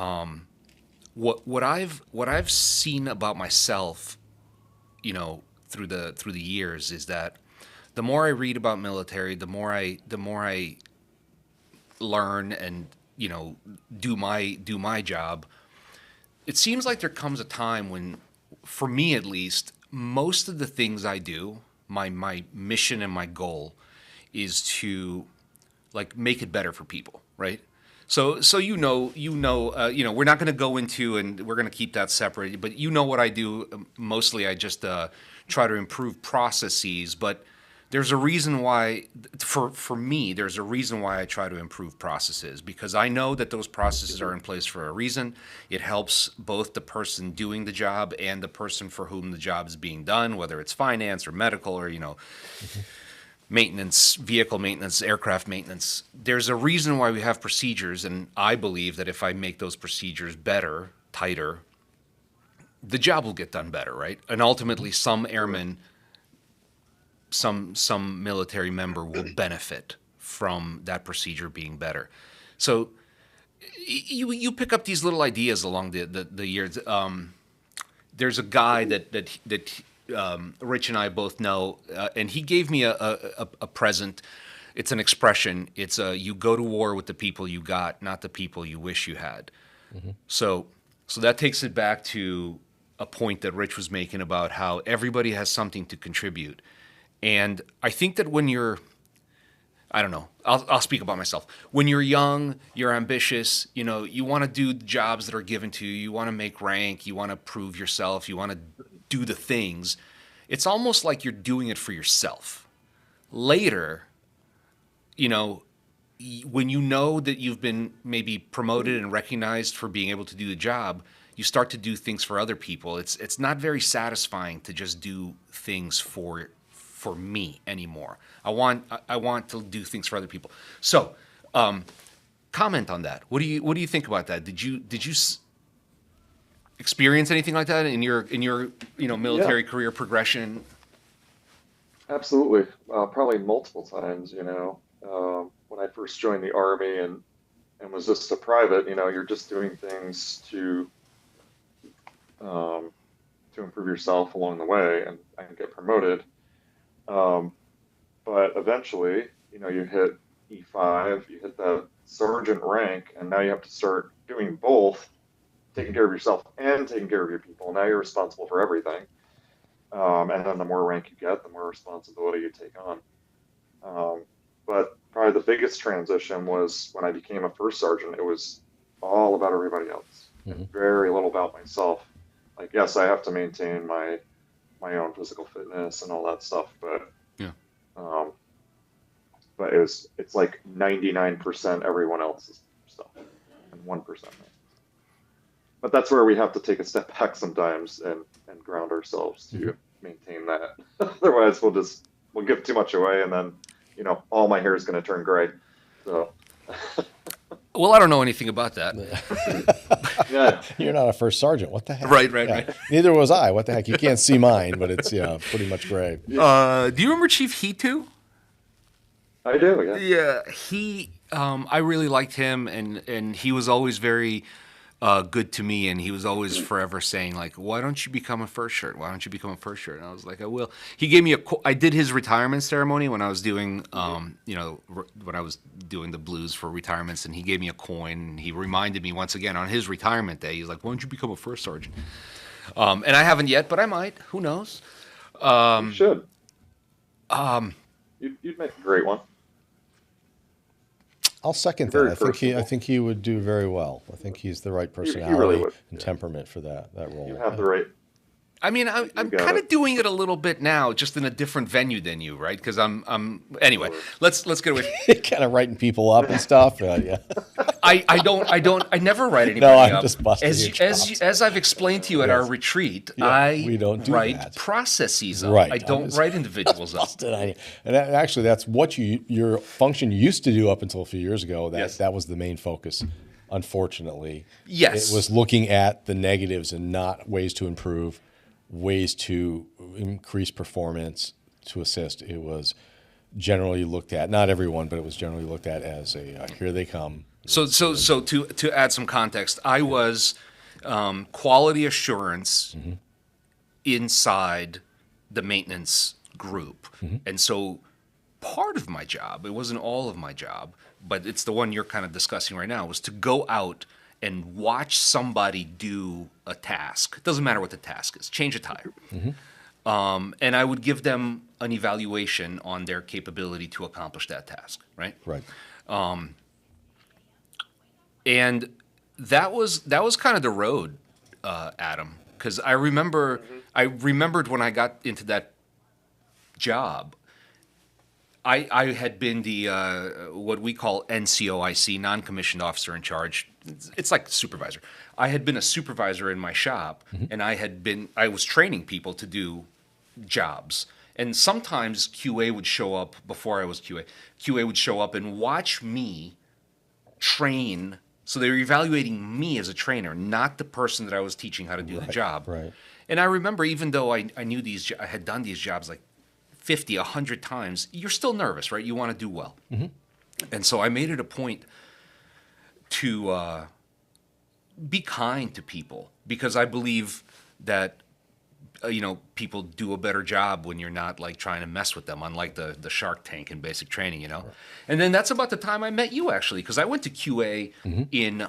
S1: what I've seen about myself, through the years, is that the more I read about military, the more I learn and do my job. It seems like there comes a time when, for me at least, most of the things I do, my mission and my goal is to like make it better for people, right? So we're not going to go into, and we're going to keep that separate. But what I do mostly. I just try to improve processes. But there's a reason why, for me, there's a reason why I try to improve processes, because I know that those processes are in place for a reason. It helps both the person doing the job and the person for whom the job is being done, whether it's finance or medical or maintenance, vehicle maintenance, aircraft maintenance. There's a reason why we have procedures, and I believe that if I make those procedures better, tighter, the job will get done better, right? And ultimately, some airman, some military member will benefit from that procedure being better. So you pick up these little ideas along the years. There's a guy that Rich and I both know, and he gave me a present. It's an expression. It's you go to war with the people you got, not the people you wish you had. Mm-hmm. So that takes it back to a point that Rich was making about how everybody has something to contribute. And I think that when I don't know, I'll speak about myself. When you're young, you're ambitious, you want to do the jobs that are given to you. You want to make rank. You want to prove yourself. You want to do the things. It's almost like you're doing it for yourself. Later, when you know that you've been maybe promoted and recognized for being able to do the job, you start to do things for other people. It's not very satisfying to just do things for me anymore. I want to do things for other people. So, comment on that. What do you think about that? Did you experience anything like that in your military career progression?
S3: Absolutely. Probably multiple times, when I first joined the Army and was just a private, you're just doing things to improve yourself along the way and get promoted. But eventually, you hit E5, you hit that sergeant rank, and now you have to start doing both, taking care of yourself and taking care of your people. Now you're responsible for everything. And then the more rank you get, the more responsibility you take on. But probably the biggest transition was when I became a first sergeant. It was all about everybody else, and very little about myself. Like, yes, I have to maintain my own physical fitness and all that stuff, but but it's like 99% everyone else's stuff and 1% me. But that's where we have to take a step back sometimes and ground ourselves to maintain that. Otherwise, we'll give too much away, and then all my hair is going to turn gray. So.
S1: Well, I don't know anything about that.
S3: Yeah.
S2: You're not a first sergeant. What the heck?
S1: Right.
S2: Neither was I. What the heck? You can't see mine, but it's pretty much gray.
S1: Do you remember Chief Hitu?
S3: I do. Yeah.
S1: Yeah, he. I really liked him, and he was always very good to me, and he was always forever saying like, "Why don't you become a first shirt? Why don't you become a first shirt?" And I was like, "I will." He gave me I did his retirement ceremony when I was doing, when I was doing the blues for retirements, and he gave me a coin. And he reminded me once again on his retirement day. He's like, "Why don't you become a first sergeant?" And I haven't yet, but I might. Who knows?
S3: You should. You'd make a great one.
S2: I'll second
S3: Very
S2: that. I
S3: personable.
S2: think he would do very well. I think he's the right
S3: really
S2: personality
S3: would.
S2: and temperament for that role.
S3: You have the right.
S1: I mean, I'm
S3: got
S1: kind of
S3: it.
S1: doing it a little bit now, just in a different venue than you, right? Because anyway. Let's get away.
S2: Kind of writing people up and stuff. Yeah.
S1: I never write anybody
S2: No, I'm
S1: up.
S2: just busting your chops.
S1: As I've explained to you at our retreat,
S2: we don't do
S1: write
S2: that.
S1: processes up.
S2: Right.
S1: I don't write individuals up.
S2: And actually, that's what your function used to do up until a few years ago.
S1: Yes.
S2: That was the main focus. Unfortunately,
S1: Yes.
S2: it was looking at the negatives and not ways to improve, ways to increase performance, to assist. It was generally looked at, not everyone, but it was generally looked at as a here they come.
S1: So to add some context, I was quality assurance inside the maintenance group, and so part of my job, it wasn't all of my job, but it's the one you're kind of discussing right now, was to go out and watch somebody do a task. It doesn't matter what the task is. Change a tire. And I would give them an evaluation on their capability to accomplish that task, right?
S2: Right.
S1: And that was kind of the road, Adam, because I remembered when I got into that job. I had been the what we call NCOIC, non-commissioned officer in charge. It's like supervisor. I had been a supervisor in my shop, and I was training people to do jobs. And sometimes QA would show up before I was QA. QA would show up and watch me train. So they were evaluating me as a trainer, not the person that I was teaching how to do the job.
S2: Right.
S1: And I remember, even though I knew I had done these jobs like 50, 100 times, you're still nervous, right? You want to do well. And so I made it a point to be kind to people, because I believe that people do a better job when you're not like trying to mess with them, unlike the Shark Tank in basic training, And then that's about the time I met you, actually, because I went to QA in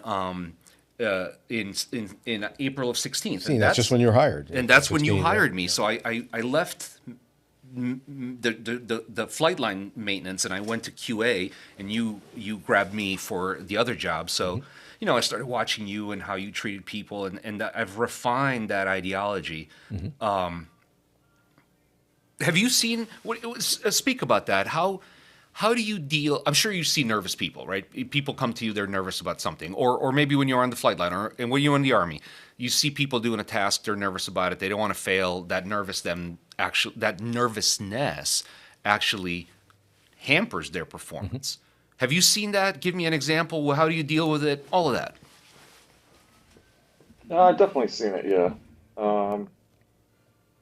S1: April of 16th.
S2: See, that's just when you were hired.
S1: And that's when you
S2: 16,
S1: hired
S2: yeah.
S1: me. So I left the flight line maintenance, and I went to QA, and you grabbed me for the other job. So, I started watching you and how you treated people, and I've refined that ideology. Have you seen? Speak about that. How do you deal? I'm sure you see nervous people, right? People come to you, they're nervous about something, or maybe when you're on the flight line, and when you're in the Army, you see people doing a task, they're nervous about it, they don't want to fail. That nervousness actually hampers their performance. Have you seen that? Give me an example. How do you deal with it? All of that.
S3: I've definitely seen it. Yeah.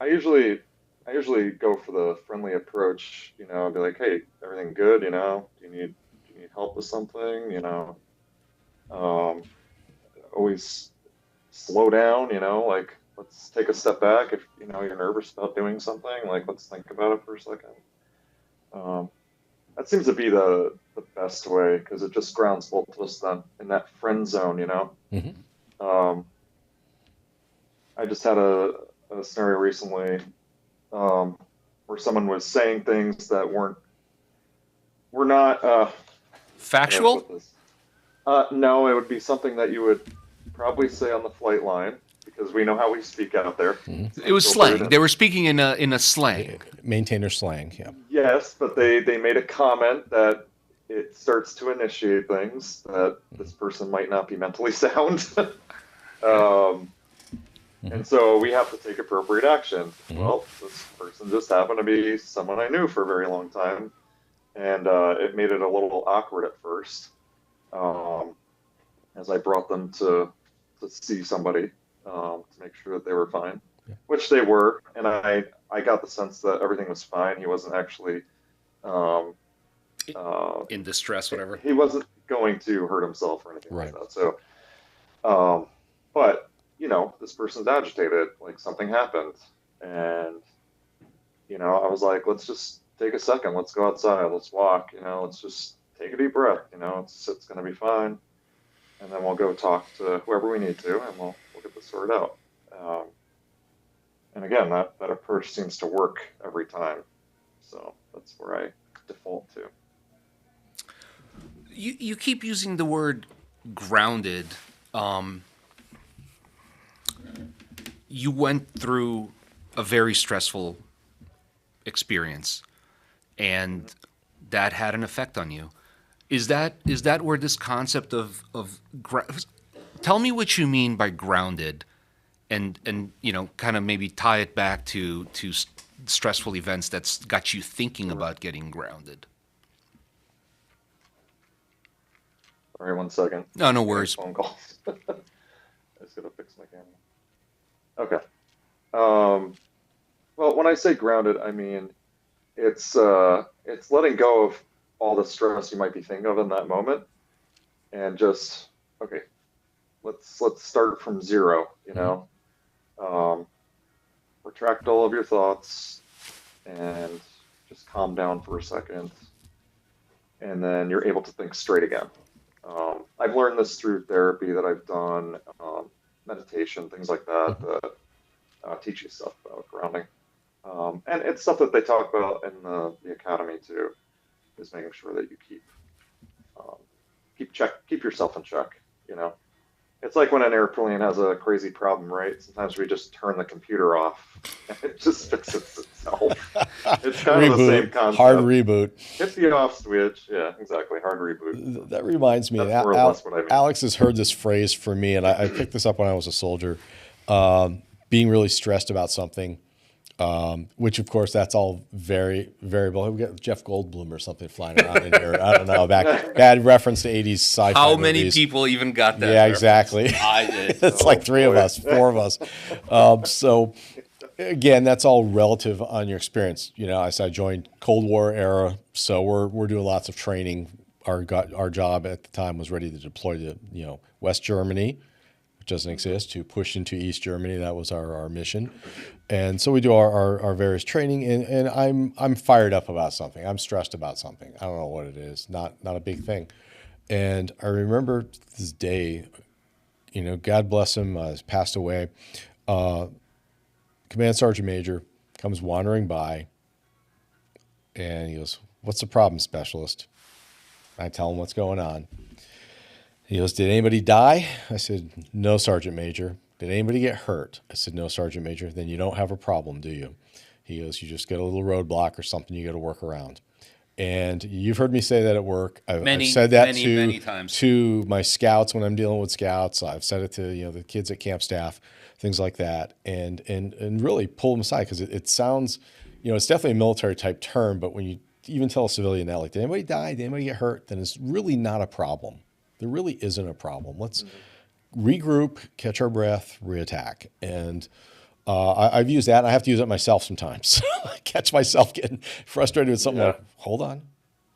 S3: I usually go for the friendly approach. I'd be like, "Hey, everything good? Do you need help with something? Always slow down. Like, let's take a step back. If you're nervous about doing something, like, let's think about it for a second." That seems to be the best way, because it just grounds both of us then in that friend zone. I just had a scenario recently where someone was saying things that were not
S1: Factual?
S3: No, it would be something that you would probably say on the flight line, because we know how we speak out there.
S1: It was slang. They were speaking in a slang.
S2: Maintainer slang, yeah.
S3: Yes, but they made a comment that it starts to initiate things that this person might not be mentally sound. And so we have to take appropriate action. Well, this person just happened to be someone I knew for a very long time, and it made it a little awkward at first, as I brought them to see somebody to make sure that they were fine, which they were, and I got the sense that everything was fine. He wasn't actually
S1: In distress, whatever.
S3: he wasn't going to hurt himself or anything
S2: Right.
S3: like that. So But, this person's agitated, like something happened. And, I was like, let's just take a second. Let's go outside. Let's walk, let's just take a deep breath. It's going to be fine. And then we'll go talk to whoever we need to, and we'll get this sorted out. Um, and again, that approach seems to work every time. So that's where I default to.
S1: You keep using the word grounded. Um, you went through a very stressful experience, and that had an effect on you. Is that where this concept tell me what you mean by grounded, and kind of maybe tie it back to stressful events that's got you thinking about getting grounded.
S3: All right, 1 second.
S1: No, no
S3: Getting a
S1: worries.
S3: phone call. I just gotta fix my camera. Okay. Um, well, when I say grounded, I mean it's letting go of all the stress you might be thinking of in that moment, and just okay. Let's start from zero. Um, Retract all of your thoughts and just calm down for a second, and then you're able to think straight again. I've learned this through therapy that I've done, meditation, things like that, that teach you stuff about grounding. And it's stuff that they talk about in the academy too, is making sure that you um, keep yourself in check. You know, it's like when an airplane has a crazy problem, right? Sometimes we just turn the computer off and it just fixes itself. It's kind of the same
S2: Reboot, hard
S3: concept.
S2: reboot.
S3: Hit the off switch. Yeah, exactly. Hard reboot. So
S2: That reminds me,
S3: that's more or less what I mean.
S2: Alex has heard this phrase from me, and I picked this up when I was a soldier. Being really stressed about something, which of course that's all very variable. We got Jeff Goldblum or something flying around in here. I don't know. Bad reference to 80s sci-fi
S1: How many
S2: movies.
S1: people even got that
S2: Yeah,
S1: reference?
S2: exactly.
S1: I did.
S2: It's
S3: Oh
S2: like three of
S3: boy.
S2: us, four of us. So again, that's all relative on your experience. I said I joined Cold War era, so we're doing lots of training. Our job at the time was ready to deploy to West Germany, which doesn't exist, to push into East Germany. That was our mission. And so we do our various training, and I'm fired up about something. I'm stressed about something. I don't know what it is. Not a big thing. And I remember this day, God bless him, has passed away. Command Sergeant Major comes wandering by, and he goes, "What's the problem, specialist?" I tell him what's going on. He goes, "Did anybody die?" I said, "No, Sergeant Major." "Did anybody get hurt?" I said, "No, Sergeant Major." "Then you don't have a problem, do you?" He goes, "You just get a little roadblock or something you got to work around." And you've heard me say that at work. I've
S1: Many,
S2: said that
S1: many,
S2: to
S1: many times.
S2: to my scouts when I'm dealing with scouts. I've said it to the kids at camp staff, things like that, and really pull them aside, because it sounds, it's definitely a military type term, but when you even tell a civilian that, like, "Did anybody die? Did anybody get hurt?" then it's really not a problem. There really isn't a problem. Let's regroup, catch our breath, reattack. And I've used that. And I have to use it myself sometimes. I catch myself getting frustrated with something,
S3: Yeah.
S2: like, hold on,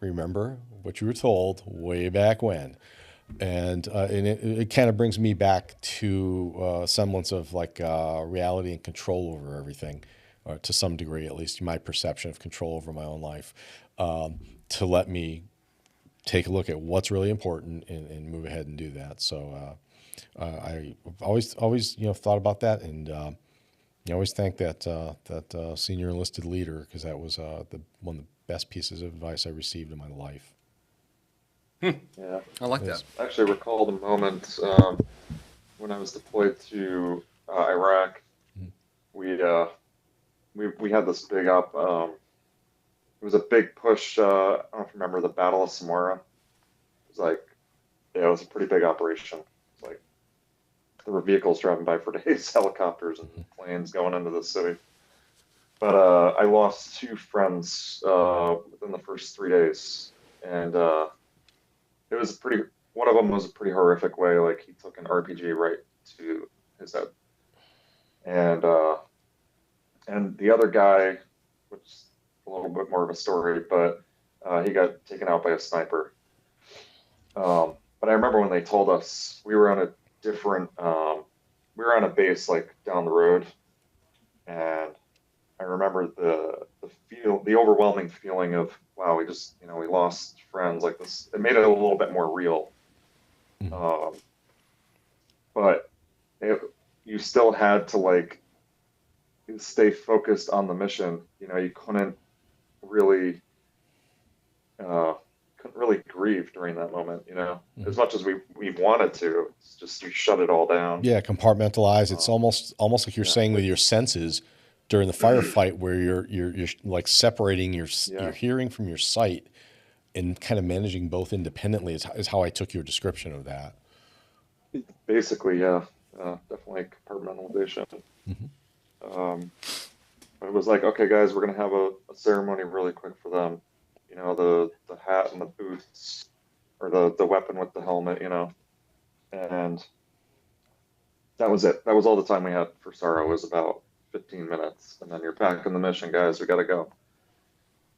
S2: remember what you were told way back when. And it kind of brings me back to semblance of like reality and control over everything, or to some degree, at least my perception of control over my own life, to let me take a look at what's really important and move ahead and do that. So I always thought about that, and you always thank that senior enlisted leader, because that was one of the best pieces of advice I received in my life.
S3: Yeah.
S1: I like
S2: Yes.
S1: that.
S3: I actually recall the moment when I was deployed to Iraq. We uh, we had this big up. It was a big push. I don't know if you remember the Battle of Samara. It was like, yeah, it was a pretty big operation. It's like there were vehicles driving by for days, helicopters and planes going into the city. But I lost two friends within the first 3 days, and it was pretty. One of them was a pretty horrific way. Like, he took an RPG right to his head, and uh, and the other guy, which is a little bit more of a story, but he got taken out by a sniper. But I remember when they told us we were on a different we were on a base like down the road, and I remember the overwhelming feeling of wow, we just we lost friends like this. It made it a little bit more real, um, but it, you still had to like stay focused on the mission. You really uh, couldn't really grieve during that moment. As much as we wanted to. It's just you shut it all down.
S2: Yeah, compartmentalize. It's almost like you're
S3: Yeah,
S2: saying with your senses during the firefight, where you're like separating your
S3: yeah,
S2: hearing from your sight and kind of managing both independently. Is how I took your description of that.
S3: basically, yeah, definitely compartmentalization. Um, but it was like, okay, guys, we're gonna have a ceremony really quick for them. The hat and the boots, or the weapon with the helmet. And that was it. That was all the time we had for Sorrow, was about 15 minutes, and then you're back in the mission, guys. We gotta go.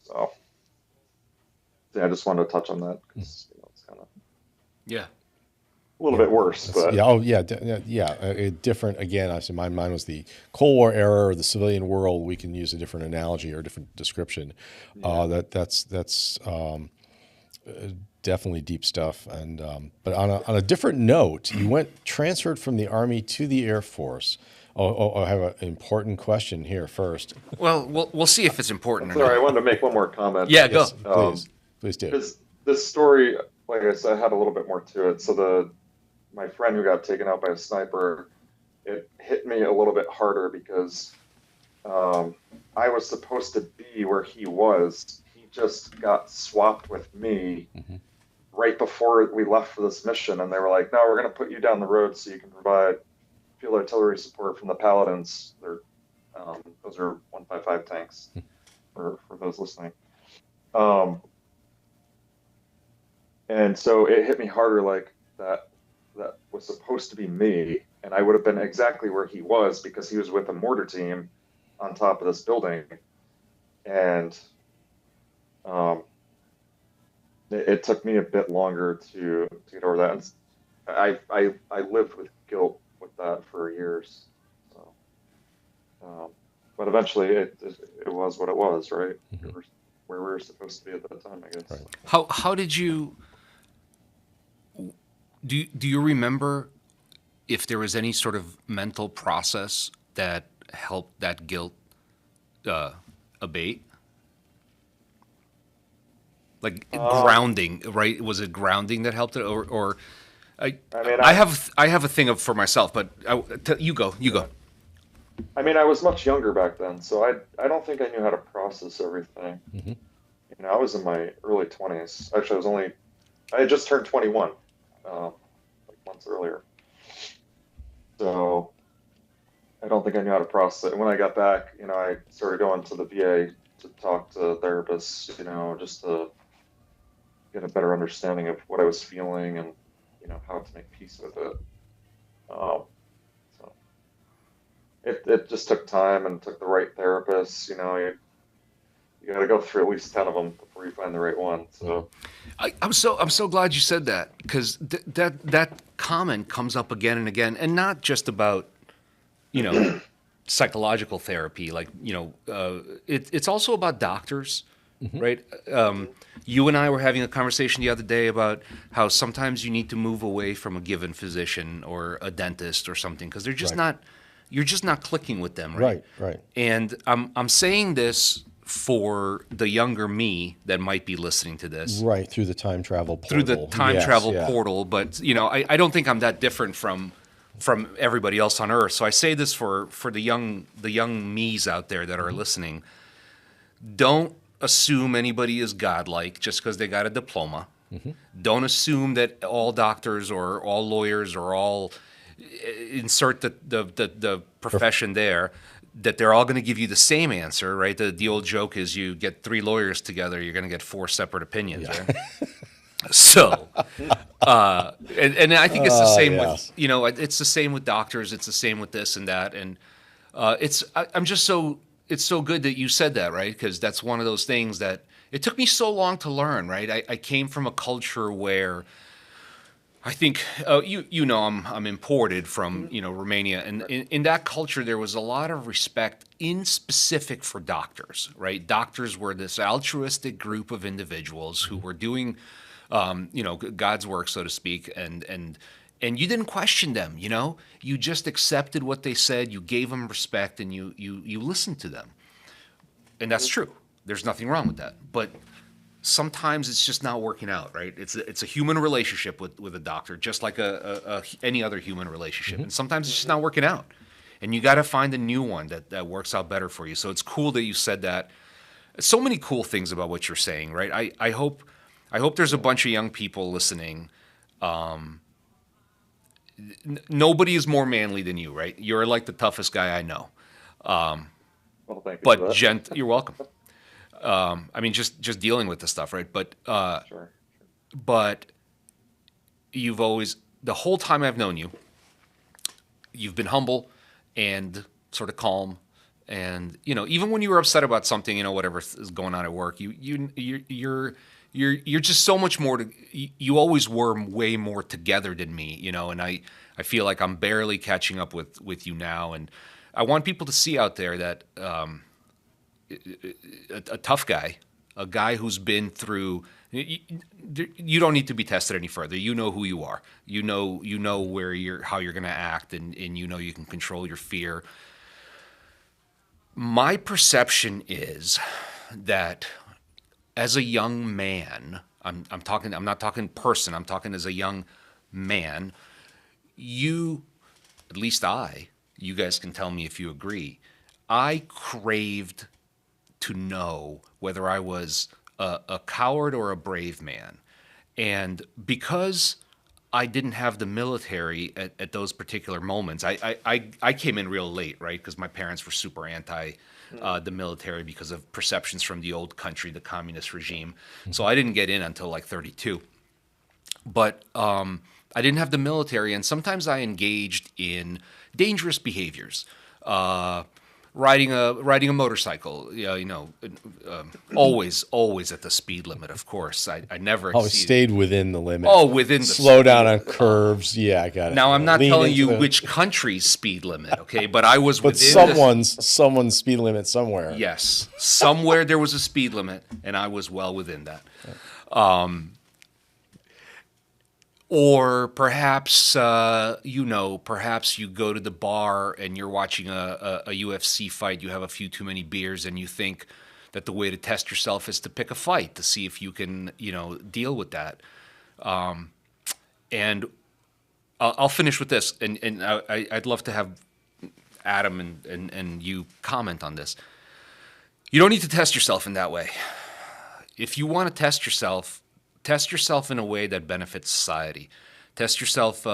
S3: So yeah, I just wanted to touch on that because it's kind of
S1: Yeah.
S3: a little bit worse, but
S2: Yeah. Oh, yeah. Yeah. Different. Again, I said mine was the Cold War era or the civilian world. We can use a different analogy or a different description. That's definitely deep stuff. And but on a different note, you transferred from the Army to the Air Force. I have an important question here first.
S1: Well, we'll see if it's important or
S3: sorry, I
S1: not.
S3: wanted to make one more comment.
S1: Yeah, go.
S2: Yes, please do.
S3: Because this story, like I said, had a little bit more to it. So my friend who got taken out by a sniper, it hit me a little bit harder because I was supposed to be where he was. He just got swapped with me right before we left for this mission, and they were like, "No, we're going to put you down the road so you can provide field artillery support from the Paladins." Those are 155 tanks for those listening. And so it hit me harder, like that was supposed to be me, and I would have been exactly where he was because he was with a mortar team on top of this building. And it took me a bit longer to get over that. And I lived with guilt with that for years. So, but eventually it was what it was, right? Where we were supposed to be at that time, I guess.
S2: Right.
S1: How did you do you remember if there was any sort of mental process that helped that guilt abate? Like grounding, right? Was it grounding that helped it, or I
S3: mean,
S1: I have a thing of for myself, but you go.
S3: I mean, I was much younger back then, so I don't think I knew how to process everything. I was in my early 20s. Actually, I had just turned 21, like months earlier. So I don't think I knew how to process it. And when I got back, I started going to the VA to talk to therapists, just to get a better understanding of what I was feeling and, how to make peace with it. So it just took time and took the right therapists. You got to go through at least 10 of them before you find the right one. So
S1: I'm so glad you said that, because that comment comes up again and again, and not just about psychological therapy. Like it's also about doctors, right? You and I were having a conversation the other day about how sometimes you need to move away from a given physician or a dentist or something because they're just not. You're just not clicking with them, right?
S2: Right.
S1: And I'm saying this for the younger me that might be listening to this.
S2: Right, through the time travel portal.
S1: Through the time travel
S2: yeah.
S1: portal, but I don't think I'm that different from everybody else on Earth. So I say this for the young me's out there that are listening. Don't assume anybody is godlike just because they got a diploma. Don't assume that all doctors or all lawyers or all insert the profession there, that they're all going to give you the same answer, right? The old joke is you get 3 lawyers together, you're going to get 4 separate opinions, right? So, and I think it's the same with, it's the same with doctors. It's the same with this and that. And it's so good that you said that, right? Because that's one of those things that it took me so long to learn, right? I came from a culture where I think you know I'm imported from Romania, and in that culture there was a lot of respect in specific for doctors. Right, doctors were this altruistic group of individuals who were doing God's work, so to speak, and you didn't question them. You just accepted what they said. You gave them respect, and you listened to them, and that's true. There's nothing wrong with that, but sometimes it's just not working out, right? It's a human relationship with a doctor, just like any other human relationship, and sometimes it's just not working out, and you got to find a new one that works out better for you. So it's cool that you said that. So many cool things about what you're saying, right? I hope there's a bunch of young people listening. Nobody is more manly than you, right? You're like the toughest guy I know.
S3: Well, thank you for
S1: But
S3: that.
S1: you're welcome. I mean, just dealing with the stuff, right?
S3: Sure.
S1: But you've always, the whole time I've known you, you've been humble and sort of calm, and even when you were upset about something, whatever is going on at work, you're just so much more you always were way more together than me, and I feel like I'm barely catching up with you now, and I want people to see out there that a tough guy, a guy who's been through. You don't need to be tested any further. You know who you are. You know how you're going to act, and you can control your fear. My perception is that as a young man, I'm talking. I'm not talking person. I'm talking as a young man. At least you guys can tell me if you agree. I craved to know whether I was a coward or a brave man. And because I didn't have the military at those particular moments, I came in real late, right? Because my parents were super anti the military because of perceptions from the old country, the communist regime. So I didn't get in until like 32. But I didn't have the military, and sometimes I engaged in dangerous behaviors. Riding a motorcycle, always at the speed limit. Of course, I never
S2: Always
S1: exceeded.
S2: stayed within the limit.
S1: Oh, within the
S2: Slow
S1: speed
S2: down on
S1: limit.
S2: curves. Yeah, I got it.
S1: Now I'm not
S2: Lean
S1: telling
S2: into
S1: you
S2: the-
S1: which country's speed limit, okay? But I was
S2: But
S1: within
S2: someone's speed limit somewhere.
S1: yes, somewhere there was a speed limit, and I was well within that. Or perhaps perhaps you go to the bar and you're watching a UFC fight. You have a few too many beers, and you think that the way to test yourself is to pick a fight to see if you can, deal with that. And I'll finish with this, and I'd love to have Adam and you comment on this. You don't need to test yourself in that way. If you want to test yourself in a way that benefits society. Test yourself,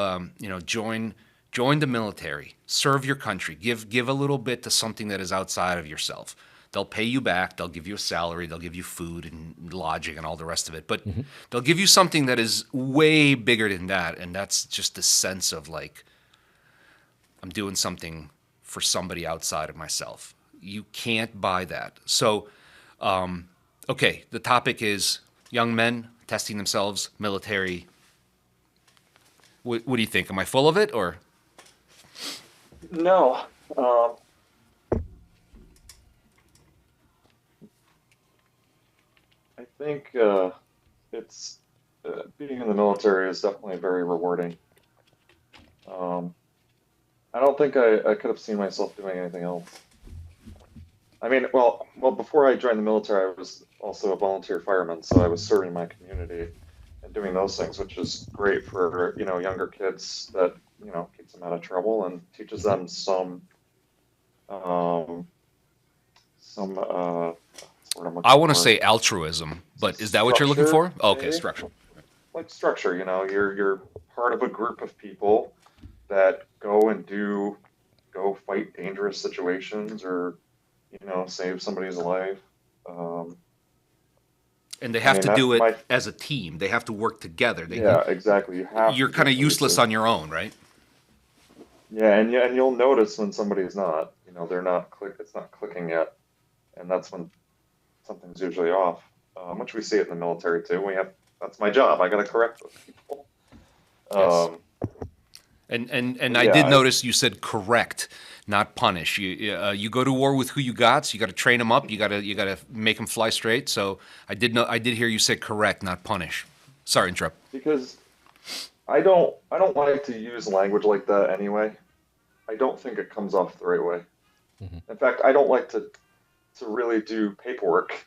S1: join the military, serve your country, give a little bit to something that is outside of yourself. They'll pay you back, they'll give you a salary, they'll give you food and lodging and all the rest of it. But they'll give you something that is way bigger than that, and that's just the sense of like, I'm doing something for somebody outside of myself. You can't buy that. So, okay, the topic is young men testing themselves, military. What do you think? Am I full of it, or?
S3: No. I think it's being in the military is definitely very rewarding. Um, I don't think I could have seen myself doing anything else. I mean, well, before I joined the military, I was also a volunteer fireman, so I was serving my community and doing those things, which is great for younger kids that keeps them out of trouble and teaches them um, some what's the word I'm looking
S1: I want to
S3: for?
S1: say altruism, but is that what you're looking for?
S3: Structure,
S1: Okay,
S3: maybe?
S1: structural.
S3: Like structure. You're part of a group of people that go fight dangerous situations or save somebody's life. Um,
S1: And they
S3: I
S1: have
S3: mean
S1: to
S3: that
S1: do it
S3: my
S1: as a team. They have to work together.
S3: yeah, exactly. You have
S1: You're
S3: to
S1: kind
S3: get
S1: of useless
S3: places.
S1: on your own, right?
S3: Yeah, and you'll notice when somebody's not. They're not It's not clicking yet, and that's when something's usually off. Which we see it in the military too. That's my job. I got to correct those people.
S1: Yes.
S3: Um,
S1: And I did
S3: yeah,
S1: notice you said correct, not punish. You go to war with who you got. So you got to train them up. You got to make them fly straight. So I did hear you say correct, not punish. Sorry, interrupt.
S3: because I don't like to use language like that anyway. I don't think it comes off the right way.
S2: Hmm.
S3: In fact, I don't like to really do paperwork.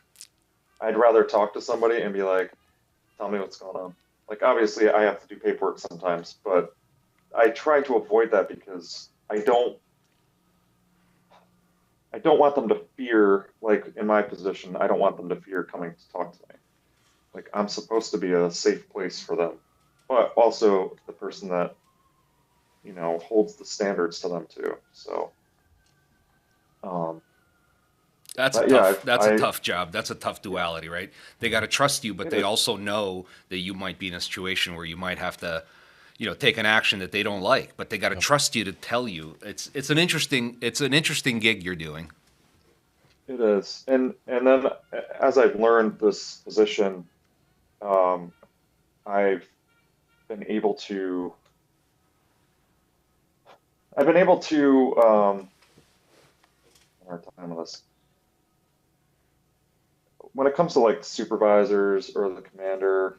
S3: I'd rather talk to somebody and be like, tell me what's going on. Like obviously I have to do paperwork sometimes, but I try to avoid that because I don't want them to fear, like in my position, I don't want them to fear coming to talk to me. Like I'm supposed to be a safe place for them, but also the person that, holds the standards to them too. So, um, but yeah,
S1: That's a tough job. That's a tough duality, right? They got to trust you, but
S3: it
S1: they
S3: is,
S1: also know that you might be in a situation where you might have to, take an action that they don't like, but they got to
S2: Yep.
S1: trust you to tell you. It's an interesting gig you're doing.
S3: it is. And then as I've learned this position, um, I've been able to, I've been able to, hard time with this. When it comes to like supervisors or the commander,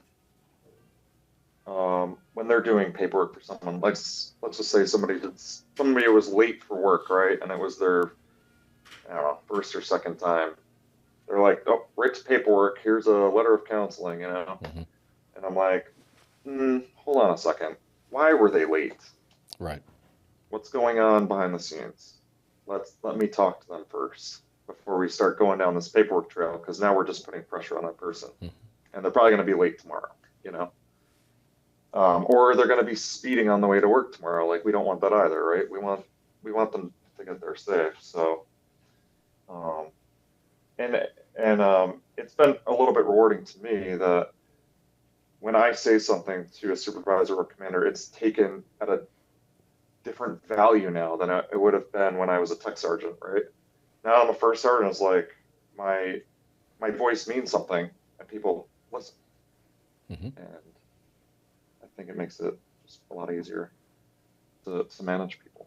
S3: when they're doing paperwork for someone, like let's just say somebody was late for work, right? And it was their, I don't know, first or second time. They're like, oh, write the paperwork. Here's a letter of counseling.
S2: Hmm.
S3: And I'm like, hold on a second. Why were they late?
S2: Right.
S3: What's going on behind the scenes? Let me talk to them first before we start going down this paperwork trail, because now we're just putting pressure on that person,
S2: Mhm.
S3: and they're probably going to be late tomorrow, you know, or they're going to be speeding on the way to work tomorrow. Like we don't want that either, right? We want them to get there safe. So, um, and it's been a little bit rewarding to me that when I say something to a supervisor or commander, it's taken at a different value now than it would have been when I was a tech sergeant, right? Now I'm a first sergeant. It's like my my voice means something, and people listen,
S2: Hmm.
S3: and I think it makes it just a lot easier to manage people.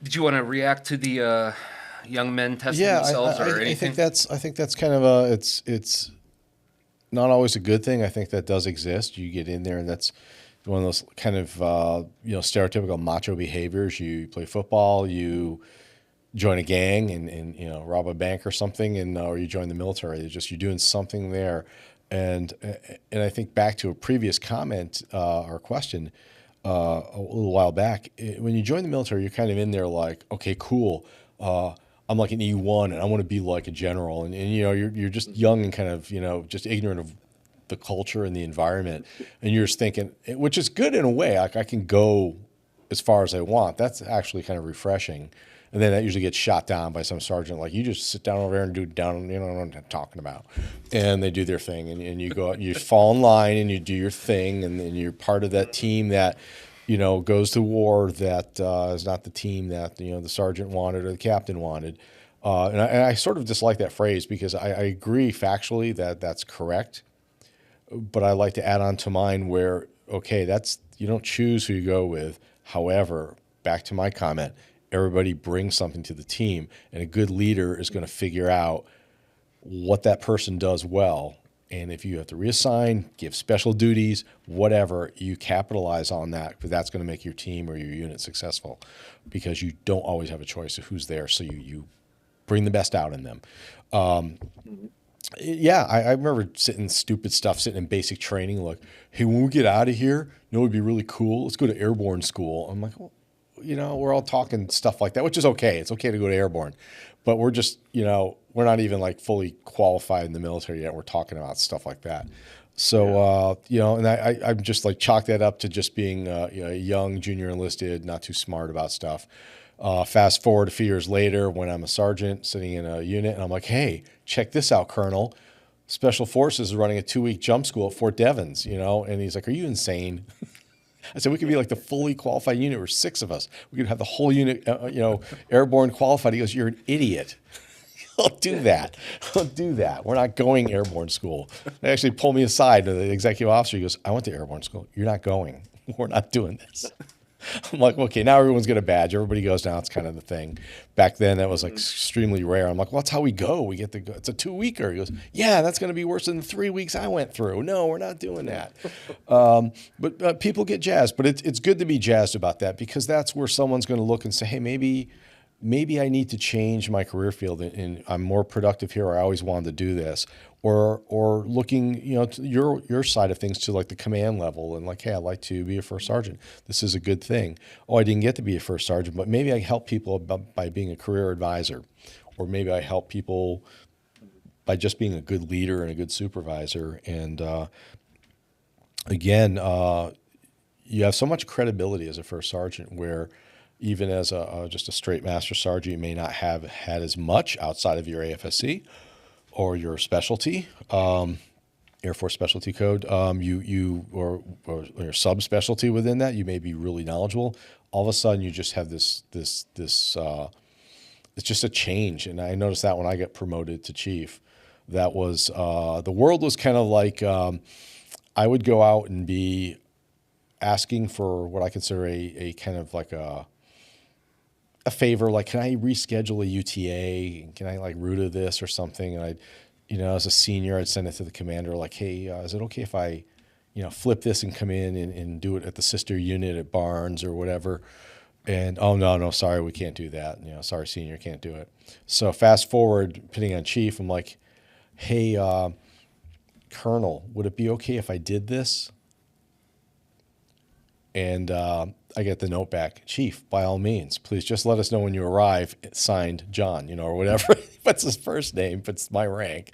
S1: Did you want to react to the young men testing
S2: Yeah,
S1: themselves or
S2: I
S1: anything?
S2: think that's kind of it's not always a good thing. I think that does exist. You get in there, and that's one of those kind of stereotypical macho behaviors. You play football, you join a gang, and rob a bank or something, and or you join the military. It's just you're doing something there, and I think back to a previous comment or question a little while back. When you join the military, you're kind of in there like, okay, cool. I'm like an E1, and I want to be like a general, and you're just young and kind of just ignorant of the culture and the environment, and you're just thinking, which is good in a way. Like I can go as far as I want. That's actually kind of refreshing. And then that usually gets shot down by some sergeant. Like you just sit down over there and do down, what I'm talking about. And they do their thing, and you go, you fall in line, and you do your thing, and then you're part of that team that, goes to war. That is not the team that the sergeant wanted or the captain wanted. And I sort of dislike that phrase because I agree factually that that's correct, but I like to add on to mine where, okay, that's, you don't choose who you go with. However, back to my comment, everybody brings something to the team, and a good leader is going to figure out what that person does well. And if you have to reassign, give special duties, whatever, you capitalize on that, because that's going to make your team or your unit successful, because you don't always have a choice of who's there. So you bring the best out in them.
S3: Mhm.
S2: Yeah, I remember sitting in basic training. Like, hey, when we get out of here, it'd be really cool. Let's go to airborne school. I'm like, well, we're all talking stuff like that, which is okay. It's okay to go to airborne, but we're just, we're not even like fully qualified in the military yet. We're talking about stuff like that. So, and I'm just like chalk that up to just being a young junior enlisted, not too smart about stuff. Fast forward a few years later when I'm a sergeant sitting in a unit, and I'm like, hey, check this out, Colonel. Special Forces is running a 2-week jump school at Fort Devens, and he's like, are you insane? I said, we could be like the fully qualified unit. We're 6 of us. We could have the whole unit, airborne qualified. He goes, you're an idiot. Don't do that. Don't do that. We're not going airborne school. They actually pulled me aside to the executive officer. He goes, I went to airborne school. You're not going. We're not doing this. I'm like, okay, now everyone's got a badge. Everybody goes now. It's kind of the thing. Back then, that was like extremely rare. I'm like, well, that's how we go. We get to go. It's a 2-weeker. He goes, yeah, that's going to be worse than the 3 weeks I went through. No, we're not doing that. But people get jazzed. But it's good to be jazzed about that, because that's where someone's going to look and say, hey, maybe I need to change my career field and I'm more productive here. Or I always wanted to do this. Or looking, to your side of things, to like the command level, and like, hey, I'd like to be a first sergeant. This is a good thing. Oh, I didn't get to be a first sergeant, but maybe I help people by being a career advisor, or maybe I help people by just being a good leader and a good supervisor. And again, you have so much credibility as a first sergeant, where even as just a straight master sergeant, you may not have had as much outside of your AFSC or your specialty, Air Force Specialty Code, or your subspecialty within that. You may be really knowledgeable. All of a sudden, you just have this. It's just a change, and I noticed that when I got promoted to chief, that was the world was kind of like I would go out and be asking for what I consider a kind of like a favor, like, can I reschedule a UTA? Can I like root of this or something? And as a senior, I'd send it to the commander, like, hey, is it okay if I, flip this and come in and do it at the sister unit at Barnes or whatever? And, oh, no, sorry, we can't do that. Sorry, senior, can't do it. So fast forward, putting on chief, I'm like, hey, Colonel, would it be okay if I did this? And I get the note back, Chief, by all means, please just let us know when you arrive. Signed, John, or whatever. That's his first name, but it's my rank.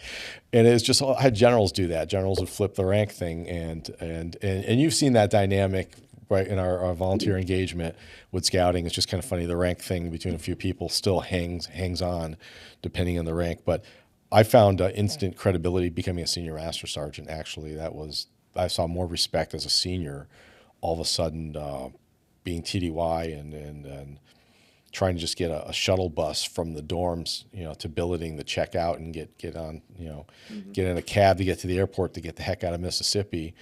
S2: And it's just, I had generals do that. Generals would flip the rank thing. And you've seen that dynamic, right, in our volunteer engagement with scouting. It's just kind of funny. The rank thing between a few people still hangs on depending on the rank. But I found instant credibility becoming a senior master sergeant. Actually, I saw more respect as a senior all of a sudden, being TDY and trying to just get a shuttle bus from the dorms, to billeting, to check out and get on, get in a cab to get to the airport to get the heck out of Mississippi.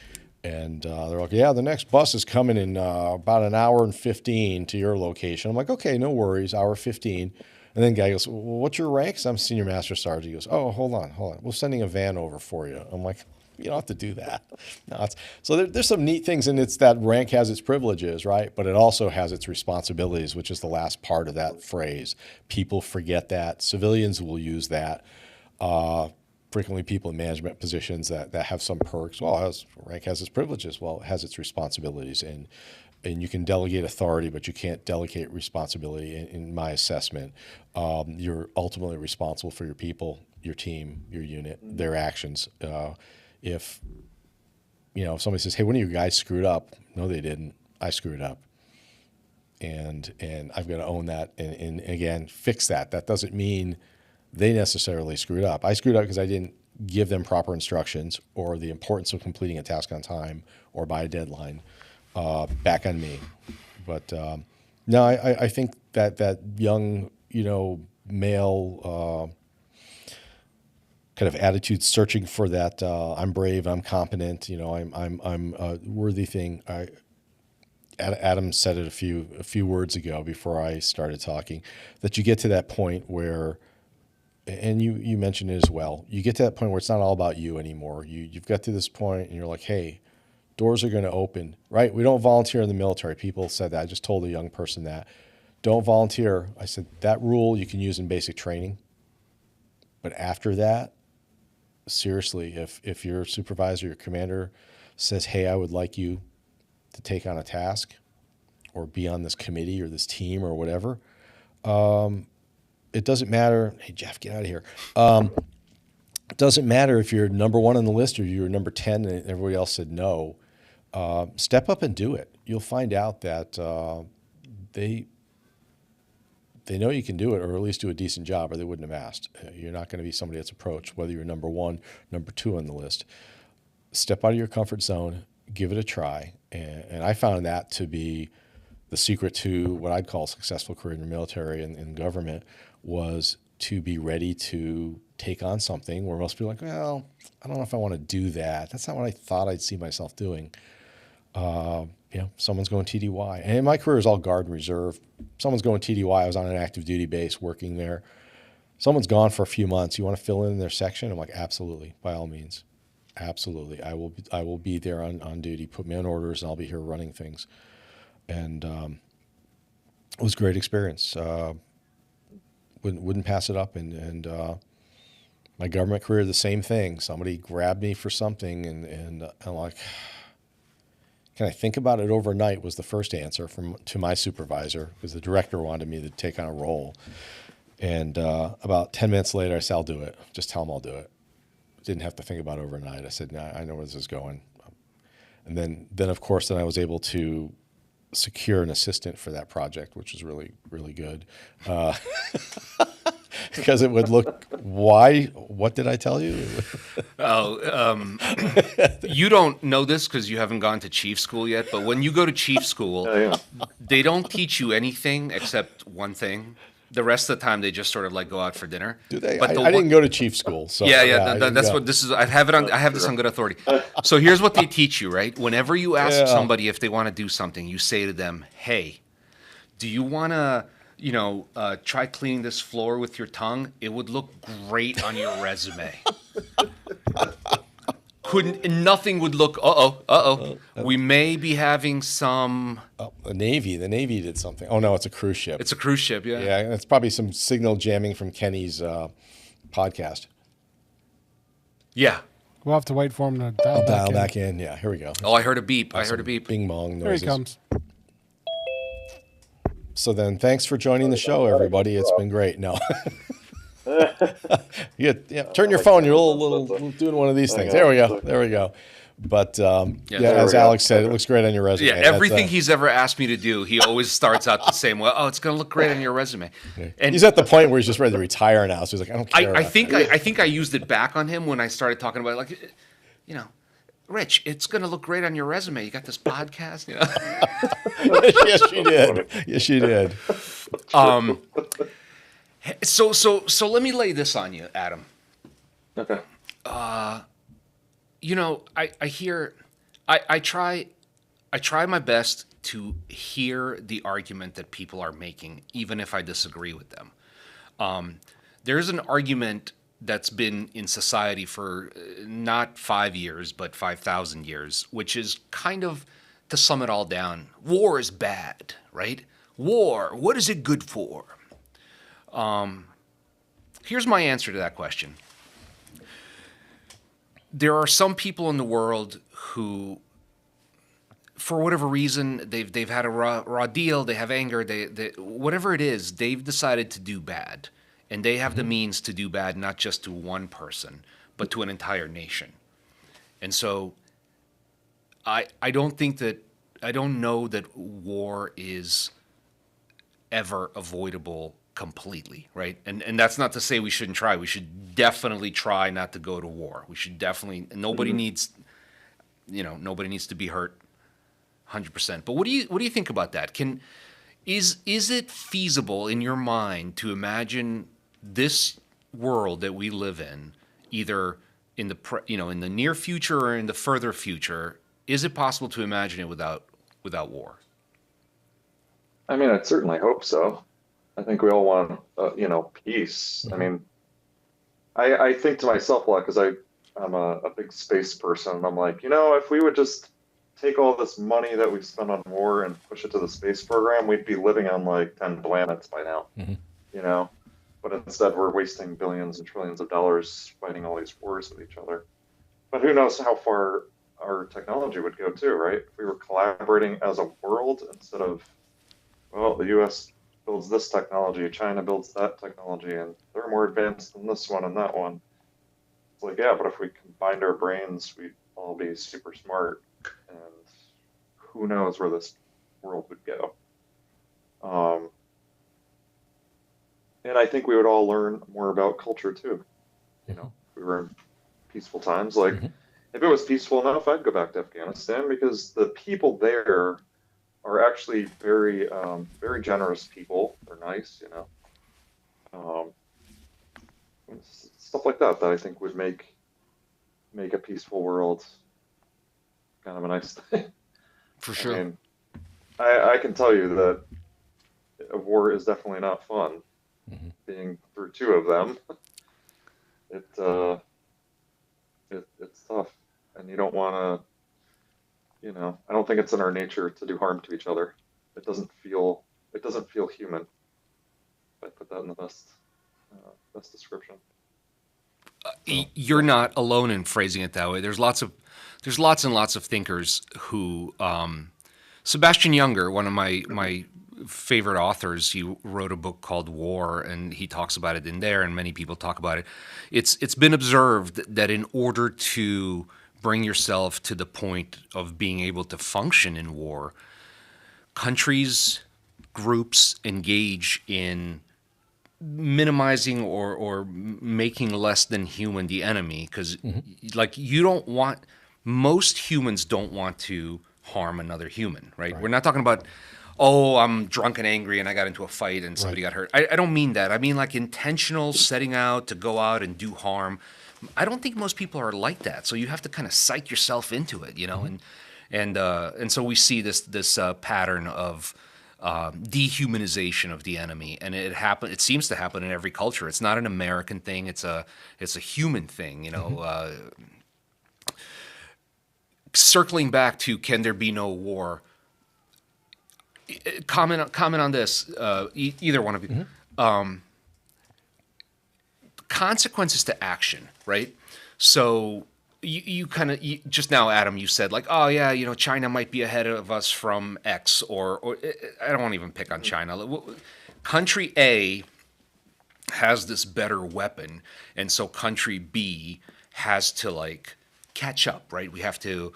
S2: And they're like, yeah, the next bus is coming in about an hour and 15 to your location. I'm like, okay, no worries, hour 15. And then the guy goes, well, what's your rank? So I'm senior master sergeant. He goes, oh, hold on. We're sending a van over for you. I'm like, you don't have to do that. No, so there's some neat things, and it's that rank has its privileges, right? But it also has its responsibilities, which is the last part of that phrase. People forget that. Civilians will use that. Frequently people in management positions that have some perks. Well, rank has its privileges. Well, it has its responsibilities. And you can delegate authority, but you can't delegate responsibility in my assessment. You're ultimately responsible for your people, your team, your unit, their actions. If somebody says, hey, one of your guys screwed up. No, they didn't. I screwed up. And I've got to own that and again, fix that. That doesn't mean they necessarily screwed up. I screwed up because I didn't give them proper instructions, or the importance of completing a task on time or by a deadline, back on me. But no, I think that young, male kind of attitude, searching for that I'm brave, I'm competent, I'm a worthy thing. Adam said it a few words ago before I started talking, that you get to that point where, and you mentioned it as well, you get to that point where it's not all about you anymore. You've got to this point and you're like, hey, doors are going to open, right? We don't volunteer in the military. People said that. I just told a young person that. Don't volunteer. I said, that rule you can use in basic training. But after that, seriously, if your supervisor, your commander says, hey, I would like you to take on a task or be on this committee or this team or whatever, it doesn't matter. Hey, Jeff, get out of here. It doesn't matter if you're number 1 on the list or you're number 10 and everybody else said no. Step up and do it. You'll find out that they know you can do it, or at least do a decent job, or they wouldn't have asked. You're not going to be somebody that's approached, whether you're number 1, number 2 on the list. Step out of your comfort zone, give it a try. And I found that to be the secret to what I'd call a successful career in the military and in government, was to be ready to take on something where most people are like, well, I don't know if I want to do that. That's not what I thought I'd see myself doing. Someone's going TDY. And my career is all Guard and Reserve. Someone's going TDY. I was on an active duty base working there. Someone's gone for a few months. You want to fill in their section? I'm like, absolutely, by all means. Absolutely. I will be there on duty. Put me on orders and I'll be here running things. And it was a great experience. Wouldn't pass it up. And my government career, the same thing. Somebody grabbed me for something and I'm like, can I think about it overnight was the first answer to my supervisor, because the director wanted me to take on a role. And about 10 minutes later, I said, I'll do it. Just tell them I'll do it. Didn't have to think about it overnight. I said, nah, I know where this is going. And then of course, I was able to secure an assistant for that project, which was really, really good. Because it would look, what did I tell you?
S1: You don't know this because you haven't gone to chief school yet, but when you go to chief school, they don't teach you anything except one thing. The rest of the time, they just sort of like go out for dinner.
S2: Do they?
S1: But
S2: I didn't go to chief school. So
S1: that's what this is. I have this on good authority. So here's what they teach you, right? Whenever you ask somebody if they want to do something, you say to them, hey, do you want to, try cleaning this floor with your tongue? It would look great on your resume. Nothing would look, we may be having some.
S2: Oh, the Navy did something. Oh no, it's a cruise ship.
S1: It's a cruise ship, yeah.
S2: Yeah, it's probably some signal jamming from Kenny's podcast.
S1: Yeah.
S4: We'll have to wait for him to dial back in.
S2: Yeah, here we go.
S1: Oh, I heard a beep. I heard a beep.
S2: Bing bong noises.
S4: Here he comes.
S2: So then, thanks for joining the show, everybody. It's been great. No. Turn your phone. You're a little doing one of these things. There we go. But as Alex said, it looks great on your resume.
S1: Yeah, everything he's ever asked me to do, he always starts out the same way. Oh, it's going to look great on your resume.
S2: And he's at the point where he's just ready to retire now. So he's like, I don't care.
S1: I think I used it back on him when I started talking about it, like, Rich, it's going to look great on your resume. You got this podcast.
S2: Yes, you did.
S1: So let me lay this on you, Adam.
S3: Okay.
S1: I try my best to hear the argument that people are making, even if I disagree with them. There's an argument that's been in society for not 5 years, but 5,000 years, which is kind of, to sum it all down, war is bad, right? War, what is it good for? Here's my answer to that question. There are some people in the world who, for whatever reason, they've had a raw deal, they have anger, they whatever it is, they've decided to do bad. And they have the means to do bad, not just to one person, but to an entire nation. And so I don't know that war is ever avoidable completely, right? And that's not to say we shouldn't try. We should definitely try not to go to war. We should definitely, nobody needs to be hurt 100%. But what do you think about that? Is it feasible in your mind to imagine this world that we live in, either in the near future or in the further future? Is it possible to imagine it without war?
S3: I mean, I certainly hope so. I think we all want, peace. I mean, I think to myself a lot because I'm a big space person. And I'm like, if we would just take all this money that we spend on war and push it to the space program, we'd be living on like 10 planets by now. But instead we're wasting billions and trillions of dollars fighting all these wars with each other. But who knows how far our technology would go too, right? If we were collaborating as a world instead of, well, the US builds this technology, China builds that technology, and they're more advanced than this one and that one. It's like, yeah, but if we combined our brains, we'd all be super smart, and who knows where this world would go. And I think we would all learn more about culture too. If we were in peaceful times. Like, if it was peaceful enough, I'd go back to Afghanistan because the people there are actually very, very generous people. They're nice, Stuff like that I think would make a peaceful world kind of a nice thing.
S1: For
S3: I
S1: sure.
S3: mean, I can tell you that a war is definitely not fun. Being through two of them, it it's tough, and you don't want to. I don't think it's in our nature to do harm to each other. It doesn't feel human. If I put that in the best description. So
S1: You're
S3: yeah.
S1: not alone in phrasing it that way. There's lots and lots of thinkers who Sebastian Junger, one of my favorite authors, he wrote a book called War, and he talks about it in there, and many people talk about it. It's been observed that in order to bring yourself to the point of being able to function in war, countries, groups engage in minimizing or making less than human the enemy, because like you don't want, most humans don't want to harm another human, right? We're not talking about, oh, I'm drunk and angry and I got into a fight and somebody got hurt. I don't mean that. I mean like intentional setting out to go out and do harm. I don't think most people are like that, so you have to kind of psych yourself into it, and so we see this pattern of dehumanization of the enemy, and it seems to happen in every culture. It's not an American thing. It's a human thing. Circling back to can there be no war? Comment on this. Either one of you. Consequences to action, right? So you kind of just now, Adam, you said like, oh yeah, China might be ahead of us from X, or I don't want to even pick on China. Country A has this better weapon, and so country B has to like catch up, right? We have to